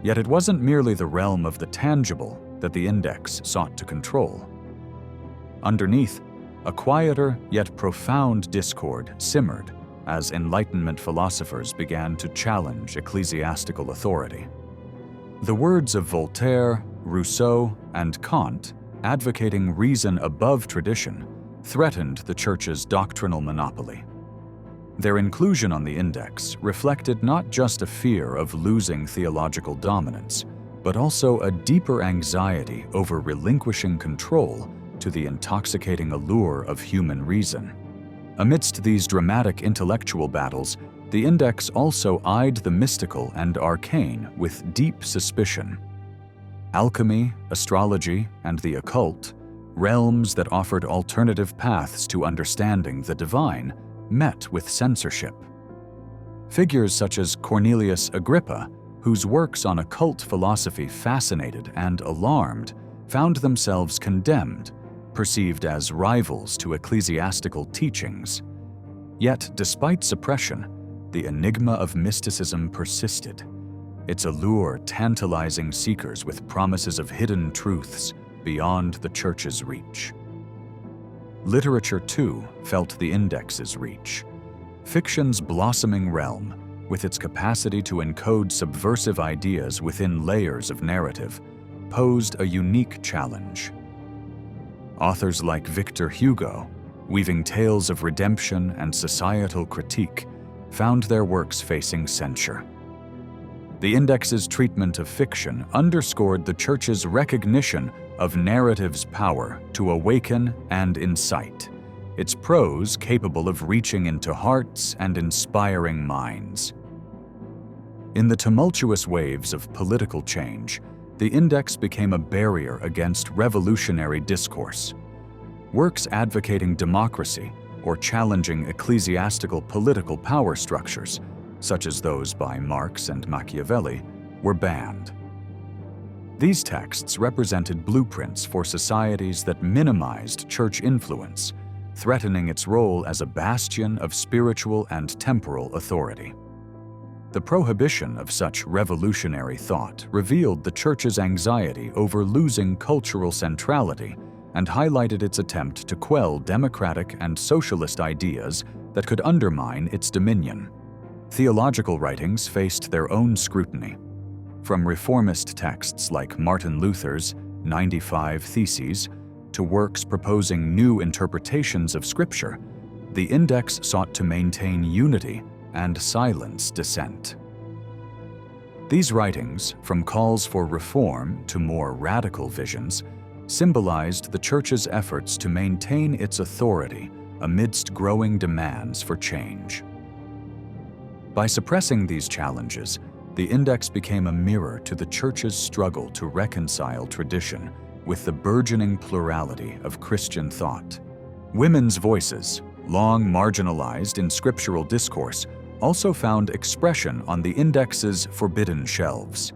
Yet it wasn't merely the realm of the tangible that the Index sought to control. Underneath, a quieter yet profound discord simmered as Enlightenment philosophers began to challenge ecclesiastical authority. The words of Voltaire, Rousseau, and Kant, advocating reason above tradition, threatened the Church's doctrinal monopoly. Their inclusion on the Index reflected not just a fear of losing theological dominance, but also a deeper anxiety over relinquishing control to the intoxicating allure of human reason. Amidst these dramatic intellectual battles, the Index also eyed the mystical and arcane with deep suspicion. Alchemy, astrology, and the occult, realms that offered alternative paths to understanding the divine, met with censorship. Figures such as Cornelius Agrippa, whose works on occult philosophy fascinated and alarmed, found themselves condemned, perceived as rivals to ecclesiastical teachings. Yet, despite suppression, the enigma of mysticism persisted, its allure tantalizing seekers with promises of hidden truths beyond the Church's reach. Literature, too, felt the Index's reach. Fiction's blossoming realm, with its capacity to encode subversive ideas within layers of narrative, posed a unique challenge. Authors like Victor Hugo, weaving tales of redemption and societal critique, found their works facing censure. The Index's treatment of fiction underscored the Church's recognition of narrative's power to awaken and incite, its prose capable of reaching into hearts and inspiring minds. In the tumultuous waves of political change, the Index became a barrier against revolutionary discourse. Works advocating democracy or challenging ecclesiastical political power structures, such as those by Marx and Machiavelli, were banned. These texts represented blueprints for societies that minimized Church influence, threatening its role as a bastion of spiritual and temporal authority. The prohibition of such revolutionary thought revealed the Church's anxiety over losing cultural centrality and highlighted its attempt to quell democratic and socialist ideas that could undermine its dominion. Theological writings faced their own scrutiny. From reformist texts like Martin Luther's 95 Theses to works proposing new interpretations of Scripture, the Index sought to maintain unity and silence dissent. These writings, from calls for reform to more radical visions, symbolized the Church's efforts to maintain its authority amidst growing demands for change. By suppressing these challenges, the Index became a mirror to the Church's struggle to reconcile tradition with the burgeoning plurality of Christian thought. Women's voices, long marginalized in scriptural discourse, also found expression on the Index's forbidden shelves.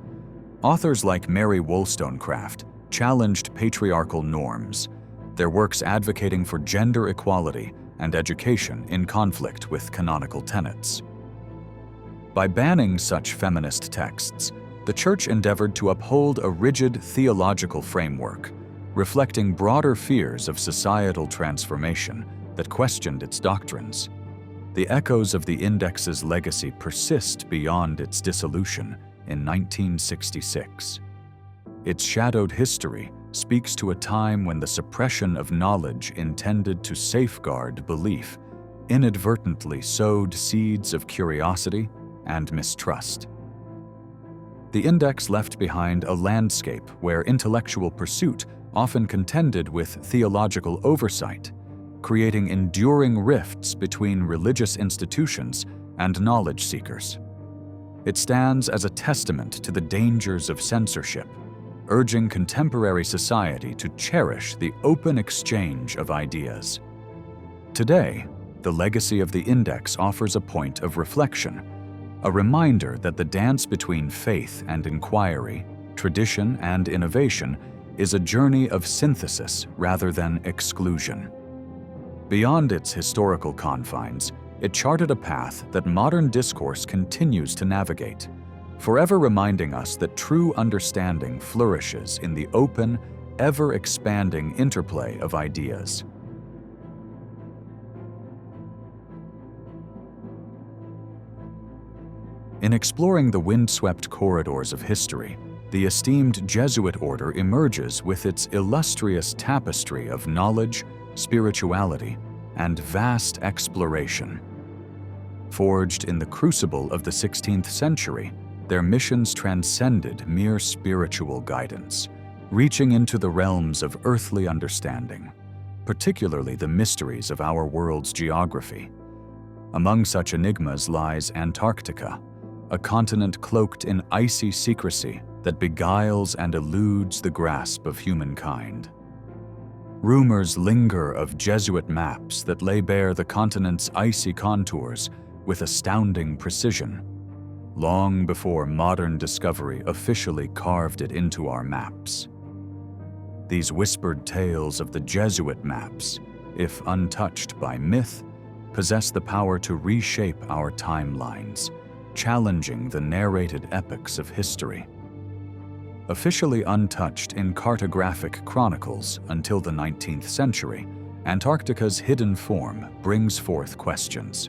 Authors like Mary Wollstonecraft challenged patriarchal norms, their works advocating for gender equality and education in conflict with canonical tenets. By banning such feminist texts, the Church endeavored to uphold a rigid theological framework, reflecting broader fears of societal transformation that questioned its doctrines. The echoes of the Index's legacy persist beyond its dissolution in 1966. Its shadowed history speaks to a time when the suppression of knowledge intended to safeguard belief inadvertently sowed seeds of curiosity and mistrust. The Index left behind a landscape where intellectual pursuit often contended with theological oversight, creating enduring rifts between religious institutions and knowledge seekers. It stands as a testament to the dangers of censorship, urging contemporary society to cherish the open exchange of ideas. Today, the legacy of the Index offers a point of reflection, a reminder that the dance between faith and inquiry, tradition and innovation, is a journey of synthesis rather than exclusion. Beyond its historical confines, it charted a path that modern discourse continues to navigate, forever reminding us that true understanding flourishes in the open, ever-expanding interplay of ideas. In exploring the windswept corridors of history, the esteemed Jesuit order emerges with its illustrious tapestry of knowledge, spirituality, and vast exploration. Forged in the crucible of the 16th century, their missions transcended mere spiritual guidance, reaching into the realms of earthly understanding, particularly the mysteries of our world's geography. Among such enigmas lies Antarctica, a continent cloaked in icy secrecy that beguiles and eludes the grasp of humankind. Rumors linger of Jesuit maps that lay bare the continent's icy contours with astounding precision, long before modern discovery officially carved it into our maps. These whispered tales of the Jesuit maps, if untouched by myth, possess the power to reshape our timelines, challenging the narrated epics of history. Officially untouched in cartographic chronicles until the 19th century, Antarctica's hidden form brings forth questions.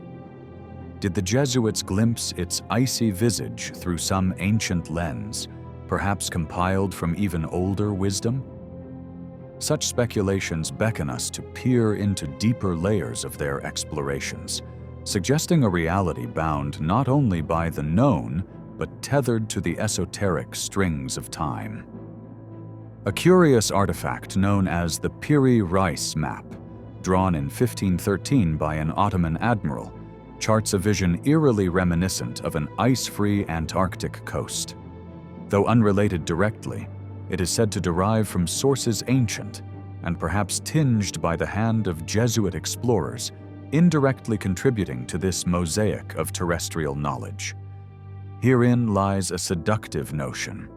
Did the Jesuits glimpse its icy visage through some ancient lens, perhaps compiled from even older wisdom? Such speculations beckon us to peer into deeper layers of their explorations, suggesting a reality bound not only by the known, but tethered to the esoteric strings of time. A curious artifact known as the Piri-Reis map, drawn in 1513 by an Ottoman admiral, charts a vision eerily reminiscent of an ice-free Antarctic coast. Though unrelated directly, it is said to derive from sources ancient and perhaps tinged by the hand of Jesuit explorers, indirectly contributing to this mosaic of terrestrial knowledge. Herein lies a seductive notion.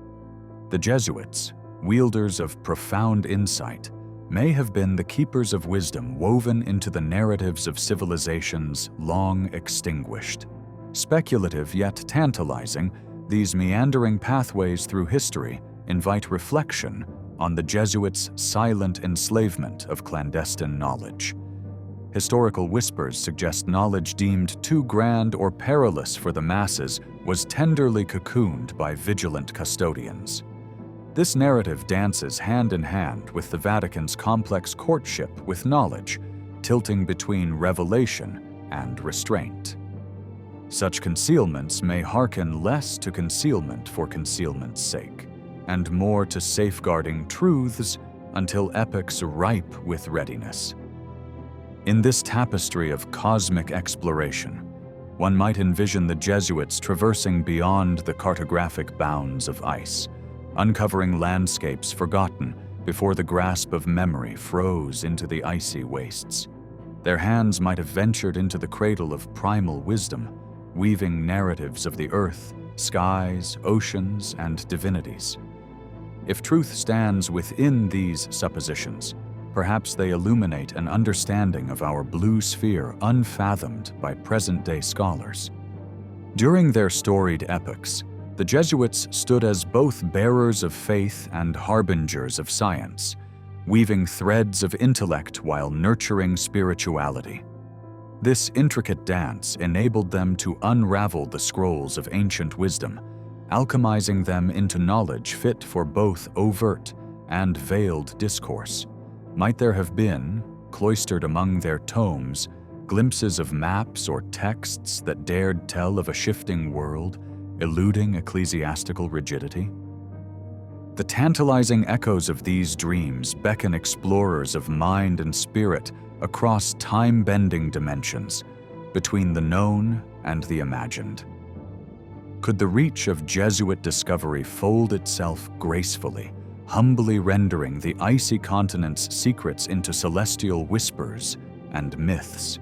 The Jesuits, wielders of profound insight, may have been the keepers of wisdom woven into the narratives of civilizations long extinguished. Speculative yet tantalizing, these meandering pathways through history invite reflection on the Jesuits' silent enslavement of clandestine knowledge. Historical whispers suggest knowledge deemed too grand or perilous for the masses was tenderly cocooned by vigilant custodians. This narrative dances hand in hand with the Vatican's complex courtship with knowledge, tilting between revelation and restraint. Such concealments may hearken less to concealment for concealment's sake, and more to safeguarding truths until epochs ripe with readiness. In this tapestry of cosmic exploration, one might envision the Jesuits traversing beyond the cartographic bounds of ice, uncovering landscapes forgotten before the grasp of memory froze into the icy wastes. Their hands might have ventured into the cradle of primal wisdom, weaving narratives of the earth, skies, oceans, and divinities. If truth stands within these suppositions, perhaps they illuminate an understanding of our blue sphere unfathomed by present-day scholars. During their storied epochs, the Jesuits stood as both bearers of faith and harbingers of science, weaving threads of intellect while nurturing spirituality. This intricate dance enabled them to unravel the scrolls of ancient wisdom, alchemizing them into knowledge fit for both overt and veiled discourse. Might there have been, cloistered among their tomes, glimpses of maps or texts that dared tell of a shifting world, eluding ecclesiastical rigidity? The tantalizing echoes of these dreams beckon explorers of mind and spirit across time-bending dimensions, between the known and the imagined. Could the reach of Jesuit discovery fold itself gracefully, humbly rendering the icy continent's secrets into celestial whispers and myths?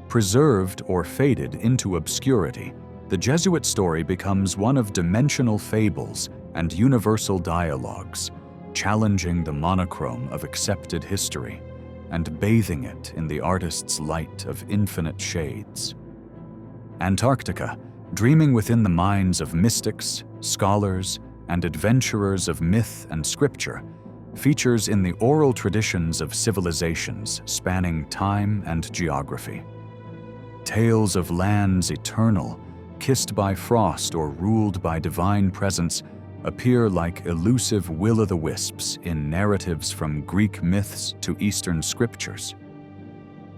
Preserved or faded into obscurity, the Jesuit story becomes one of dimensional fables and universal dialogues, challenging the monochrome of accepted history and bathing it in the artist's light of infinite shades. Antarctica, dreaming within the minds of mystics, scholars, and adventurers of myth and scripture, features in the oral traditions of civilizations spanning time and geography. Tales of lands eternal, kissed by frost or ruled by divine presence, appear like elusive will-o'-the-wisps in narratives from Greek myths to Eastern scriptures.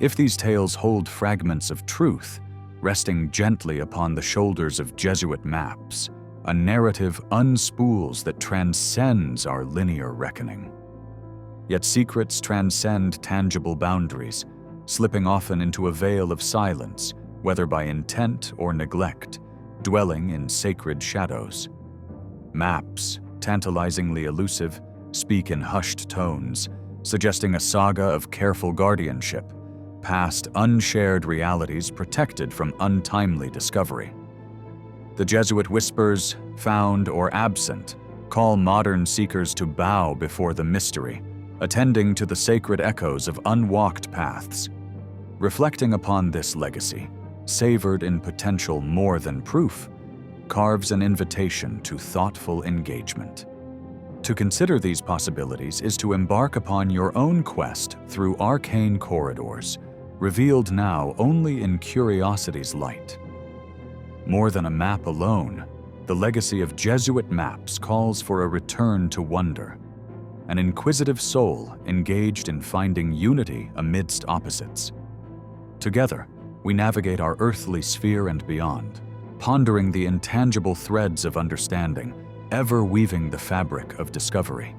If these tales hold fragments of truth, resting gently upon the shoulders of Jesuit maps, a narrative unspools that transcends our linear reckoning. Yet secrets transcend tangible boundaries, slipping often into a veil of silence, whether by intent or neglect, dwelling in sacred shadows. Maps, tantalizingly elusive, speak in hushed tones, suggesting a saga of careful guardianship, past unshared realities protected from untimely discovery. The Jesuit whispers, found or absent, call modern seekers to bow before the mystery, attending to the sacred echoes of unwalked paths. Reflecting upon this legacy, savored in potential more than proof, carves an invitation to thoughtful engagement. To consider these possibilities is to embark upon your own quest through arcane corridors, revealed now only in curiosity's light. More than a map alone, the legacy of Jesuit maps calls for a return to wonder, an inquisitive soul engaged in finding unity amidst opposites. Together, we navigate our earthly sphere and beyond, pondering the intangible threads of understanding, ever weaving the fabric of discovery.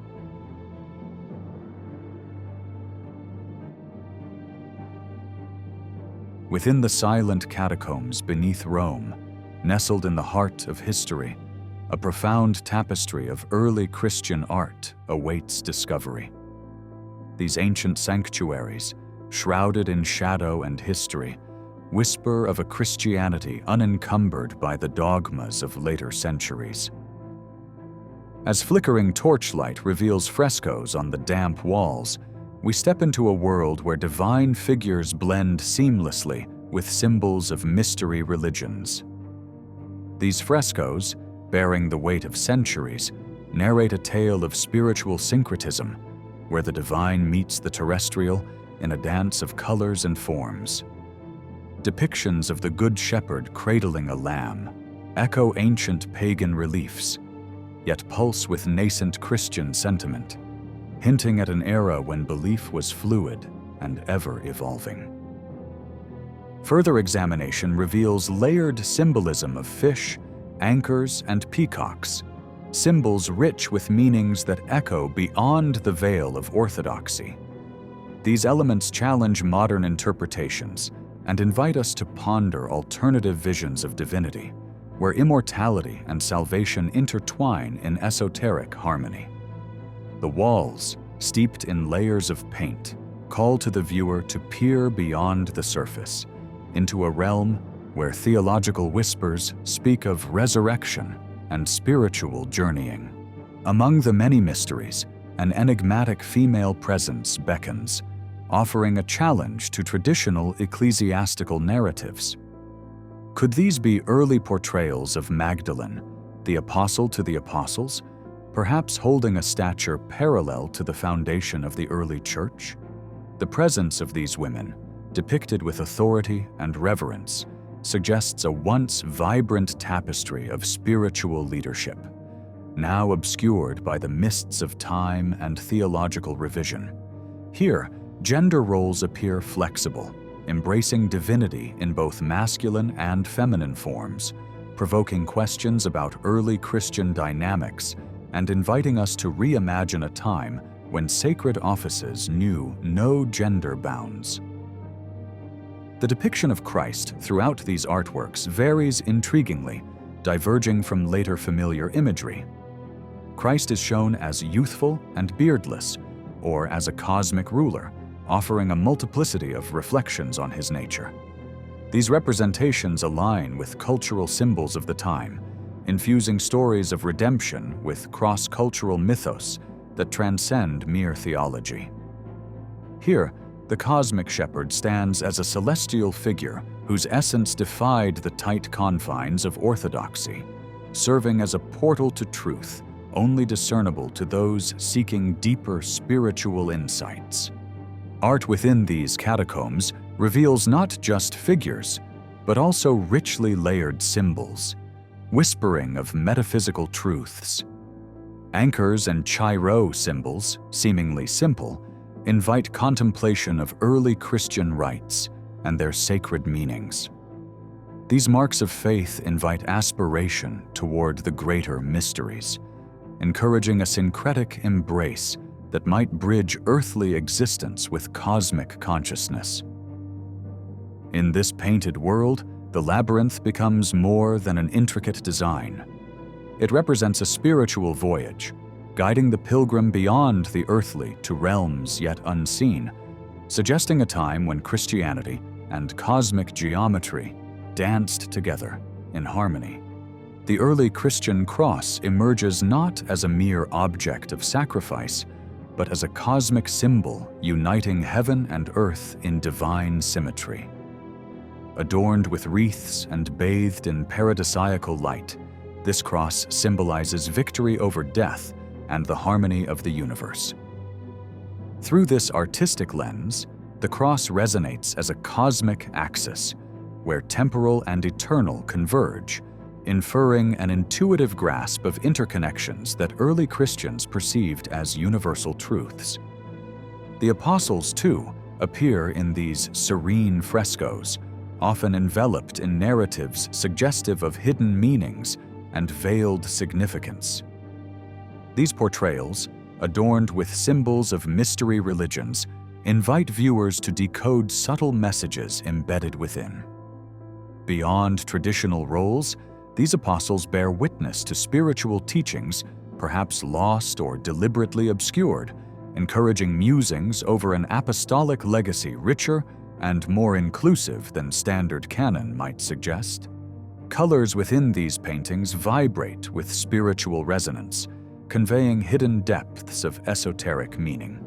Within the silent catacombs beneath Rome, nestled in the heart of history, a profound tapestry of early Christian art awaits discovery. These ancient sanctuaries, shrouded in shadow and history, whisper of a Christianity unencumbered by the dogmas of later centuries. As flickering torchlight reveals frescoes on the damp walls, we step into a world where divine figures blend seamlessly with symbols of mystery religions. These frescoes, bearing the weight of centuries, narrate a tale of spiritual syncretism, where the divine meets the terrestrial in a dance of colors and forms. Depictions of the Good Shepherd cradling a lamb echo ancient pagan reliefs, yet pulse with nascent Christian sentiment, hinting at an era when belief was fluid and ever-evolving. Further examination reveals layered symbolism of fish, anchors, and peacocks, symbols rich with meanings that echo beyond the veil of orthodoxy. These elements challenge modern interpretations and invite us to ponder alternative visions of divinity, where immortality and salvation intertwine in esoteric harmony. The walls, steeped in layers of paint, call to the viewer to peer beyond the surface, into a realm where theological whispers speak of resurrection and spiritual journeying. Among the many mysteries, an enigmatic female presence beckons, offering a challenge to traditional ecclesiastical narratives. Could these be early portrayals of Magdalene, the apostle to the apostles, perhaps holding a stature parallel to the foundation of the early church? The presence of these women, depicted with authority and reverence, suggests a once vibrant tapestry of spiritual leadership, now obscured by the mists of time and theological revision. Here, gender roles appear flexible, embracing divinity in both masculine and feminine forms, provoking questions about early Christian dynamics and inviting us to reimagine a time when sacred offices knew no gender bounds. The depiction of Christ throughout these artworks varies intriguingly, diverging from later familiar imagery. Christ is shown as youthful and beardless, or as a cosmic ruler, offering a multiplicity of reflections on his nature. These representations align with cultural symbols of the time, infusing stories of redemption with cross-cultural mythos that transcend mere theology. Here, the cosmic shepherd stands as a celestial figure whose essence defied the tight confines of orthodoxy, serving as a portal to truth only discernible to those seeking deeper spiritual insights. Art within these catacombs reveals not just figures, but also richly layered symbols, whispering of metaphysical truths. Anchors and chi-rho symbols, seemingly simple, invite contemplation of early Christian rites and their sacred meanings. These marks of faith invite aspiration toward the greater mysteries, encouraging a syncretic embrace that might bridge earthly existence with cosmic consciousness. In this painted world, the labyrinth becomes more than an intricate design. It represents a spiritual voyage, guiding the pilgrim beyond the earthly to realms yet unseen, suggesting a time when Christianity and cosmic geometry danced together in harmony. The early Christian cross emerges not as a mere object of sacrifice, but as a cosmic symbol uniting heaven and earth in divine symmetry. Adorned with wreaths and bathed in paradisiacal light, this cross symbolizes victory over death and the harmony of the universe. Through this artistic lens, the cross resonates as a cosmic axis, where temporal and eternal converge, inferring an intuitive grasp of interconnections that early Christians perceived as universal truths. The apostles, too, appear in these serene frescoes, often enveloped in narratives suggestive of hidden meanings and veiled significance. These portrayals, adorned with symbols of mystery religions, invite viewers to decode subtle messages embedded within. Beyond traditional roles, these apostles bear witness to spiritual teachings, perhaps lost or deliberately obscured, encouraging musings over an apostolic legacy richer and more inclusive than standard canon might suggest. Colors within these paintings vibrate with spiritual resonance, conveying hidden depths of esoteric meaning.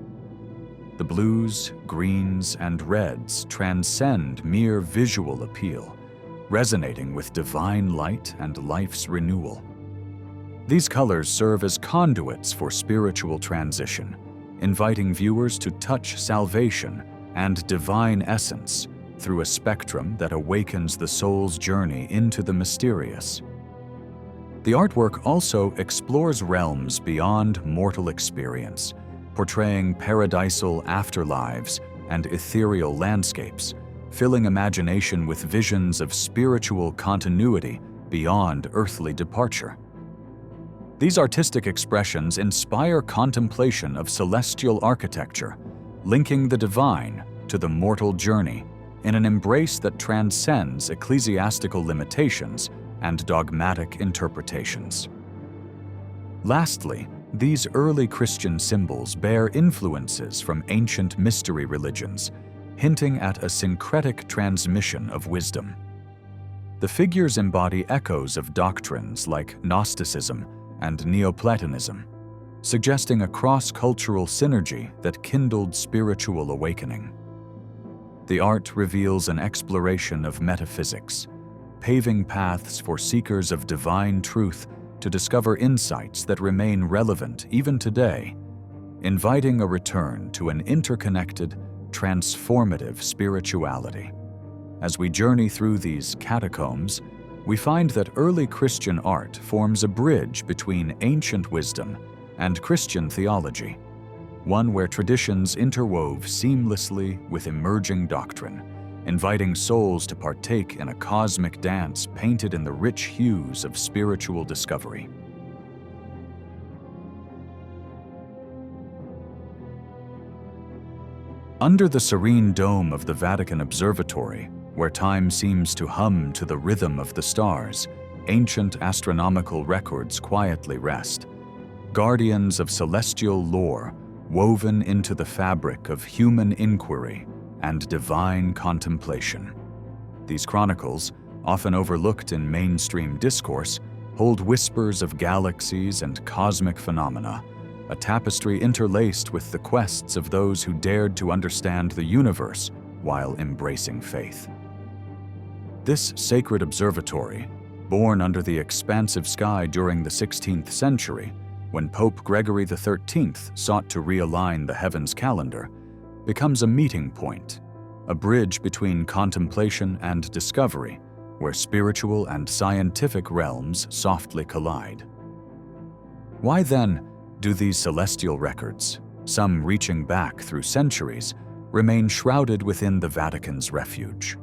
The blues, greens, and reds transcend mere visual appeal, resonating with divine light and life's renewal. These colors serve as conduits for spiritual transition, inviting viewers to touch salvation and divine essence through a spectrum that awakens the soul's journey into the mysterious. The artwork also explores realms beyond mortal experience, portraying paradisal afterlives and ethereal landscapes, filling imagination with visions of spiritual continuity beyond earthly departure. These artistic expressions inspire contemplation of celestial architecture, linking the divine to the mortal journey in an embrace that transcends ecclesiastical limitations and dogmatic interpretations. Lastly, these early Christian symbols bear influences from ancient mystery religions, hinting at a syncretic transmission of wisdom. The figures embody echoes of doctrines like Gnosticism and Neoplatonism, suggesting a cross-cultural synergy that kindled spiritual awakening. The art reveals an exploration of metaphysics, paving paths for seekers of divine truth to discover insights that remain relevant even today, inviting a return to an interconnected, transformative spirituality. As we journey through these catacombs, we find that early Christian art forms a bridge between ancient wisdom and Christian theology, one where traditions interwove seamlessly with emerging doctrine, inviting souls to partake in a cosmic dance painted in the rich hues of spiritual discovery. Under the serene dome of the Vatican Observatory, where time seems to hum to the rhythm of the stars, ancient astronomical records quietly rest, guardians of celestial lore woven into the fabric of human inquiry and divine contemplation. These chronicles, often overlooked in mainstream discourse, hold whispers of galaxies and cosmic phenomena, a tapestry interlaced with the quests of those who dared to understand the universe while embracing faith. This sacred observatory, born under the expansive sky during the 16th century, when Pope Gregory XIII sought to realign the heavens calendar, becomes a meeting point, a bridge between contemplation and discovery, where spiritual and scientific realms softly collide. Why then do these celestial records, some reaching back through centuries, remain shrouded within the Vatican's refuge?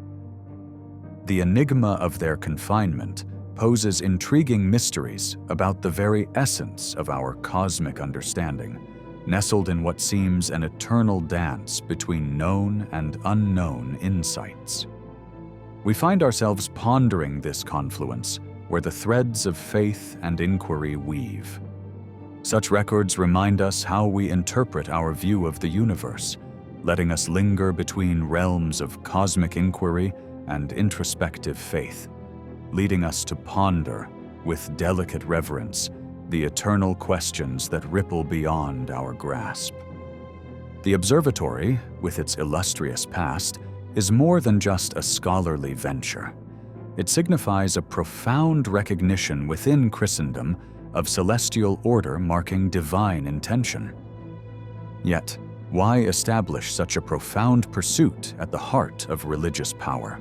The enigma of their confinement poses intriguing mysteries about the very essence of our cosmic understanding, nestled in what seems an eternal dance between known and unknown insights. We find ourselves pondering this confluence where the threads of faith and inquiry weave. Such records remind us how we interpret our view of the universe, letting us linger between realms of cosmic inquiry and introspective faith, leading us to ponder, with delicate reverence, the eternal questions that ripple beyond our grasp. The observatory, with its illustrious past, is more than just a scholarly venture. It signifies a profound recognition within Christendom of celestial order marking divine intention. Yet, why establish such a profound pursuit at the heart of religious power?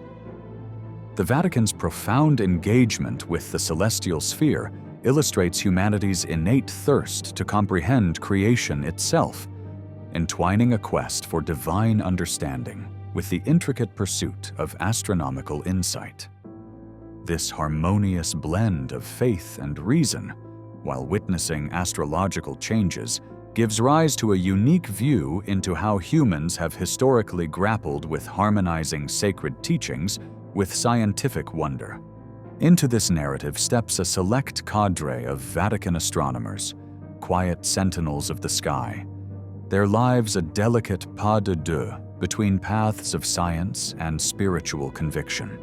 The Vatican's profound engagement with the celestial sphere illustrates humanity's innate thirst to comprehend creation itself, entwining a quest for divine understanding with the intricate pursuit of astronomical insight. This harmonious blend of faith and reason, while witnessing astrological changes, gives rise to a unique view into how humans have historically grappled with harmonizing sacred teachings with scientific wonder. Into this narrative steps a select cadre of Vatican astronomers, quiet sentinels of the sky, their lives a delicate pas de deux between paths of science and spiritual conviction.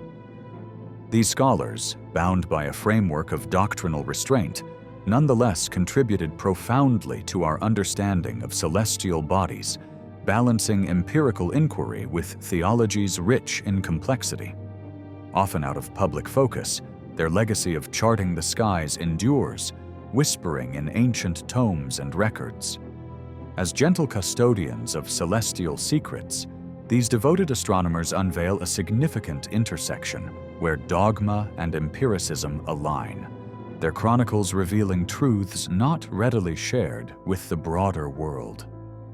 These scholars, bound by a framework of doctrinal restraint, nonetheless contributed profoundly to our understanding of celestial bodies, balancing empirical inquiry with theologies rich in complexity. Often out of public focus, their legacy of charting the skies endures, whispering in ancient tomes and records. As gentle custodians of celestial secrets, these devoted astronomers unveil a significant intersection where dogma and empiricism align, their chronicles revealing truths not readily shared with the broader world.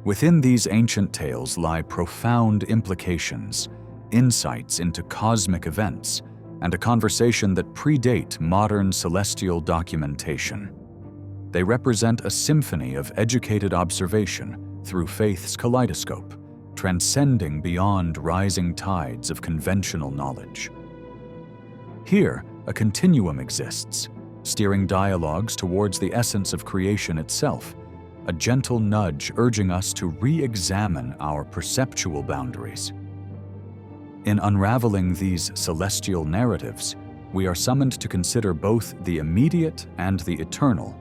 Within these ancient tales lie profound implications, insights into cosmic events, and a conversation that predate modern celestial documentation. They represent a symphony of educated observation through faith's kaleidoscope, transcending beyond rising tides of conventional knowledge. Here, a continuum exists, steering dialogues towards the essence of creation itself, a gentle nudge urging us to re-examine our perceptual boundaries. In unraveling these celestial narratives, we are summoned to consider both the immediate and the eternal,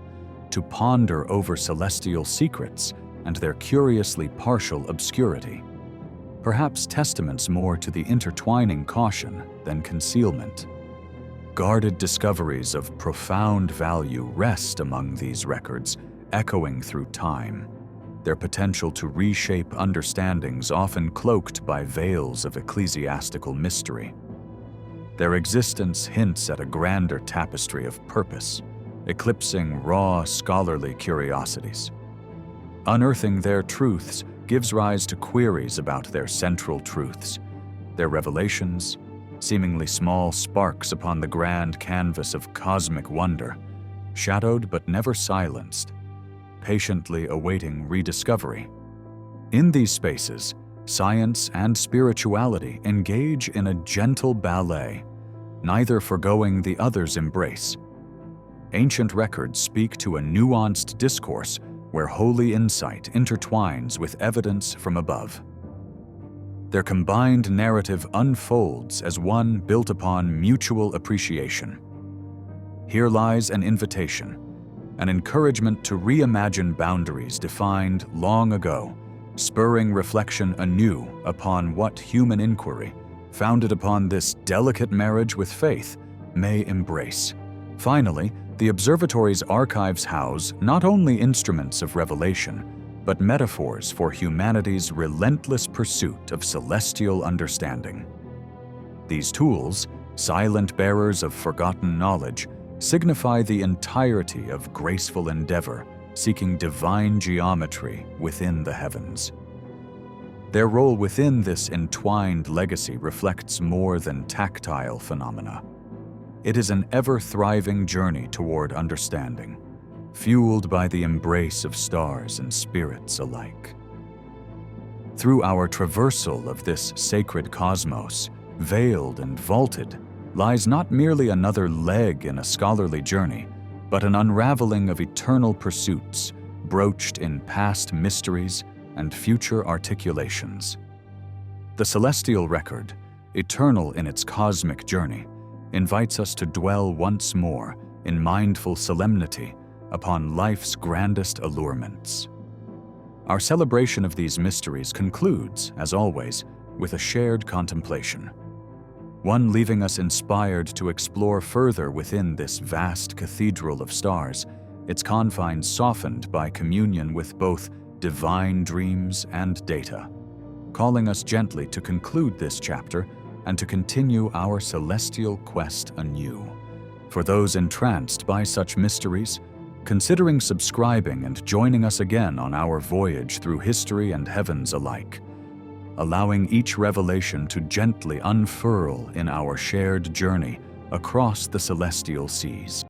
to ponder over celestial secrets and their curiously partial obscurity, perhaps testaments more to the intertwining caution than concealment. Guarded discoveries of profound value rest among these records, echoing through time, their potential to reshape understandings often cloaked by veils of ecclesiastical mystery. Their existence hints at a grander tapestry of purpose, eclipsing raw scholarly curiosities. Unearthing their truths gives rise to queries about their central truths, their revelations, seemingly small sparks upon the grand canvas of cosmic wonder, shadowed but never silenced, patiently awaiting rediscovery. In these spaces, science and spirituality engage in a gentle ballet, neither forgoing the other's embrace. Ancient records speak to a nuanced discourse where holy insight intertwines with evidence from above. Their combined narrative unfolds as one built upon mutual appreciation. Here lies an invitation, an encouragement to reimagine boundaries defined long ago, spurring reflection anew upon what human inquiry, founded upon this delicate marriage with faith, may embrace. Finally, the observatory's archives house not only instruments of revelation, but metaphors for humanity's relentless pursuit of celestial understanding. These tools, silent bearers of forgotten knowledge, signify the entirety of graceful endeavor seeking divine geometry within the heavens. Their role within this entwined legacy reflects more than tactile phenomena. It is an ever-thriving journey toward understanding, fueled by the embrace of stars and spirits alike. Through our traversal of this sacred cosmos, veiled and vaulted, lies not merely another leg in a scholarly journey, but an unraveling of eternal pursuits, broached in past mysteries and future articulations. The celestial record, eternal in its cosmic journey, invites us to dwell once more in mindful solemnity upon life's grandest allurements. Our celebration of these mysteries concludes, as always, with a shared contemplation, one leaving us inspired to explore further within this vast cathedral of stars, its confines softened by communion with both divine dreams and data, calling us gently to conclude this chapter and to continue our celestial quest anew. For those entranced by such mysteries, considering subscribing and joining us again on our voyage through history and heavens alike, allowing each revelation to gently unfurl in our shared journey across the celestial seas.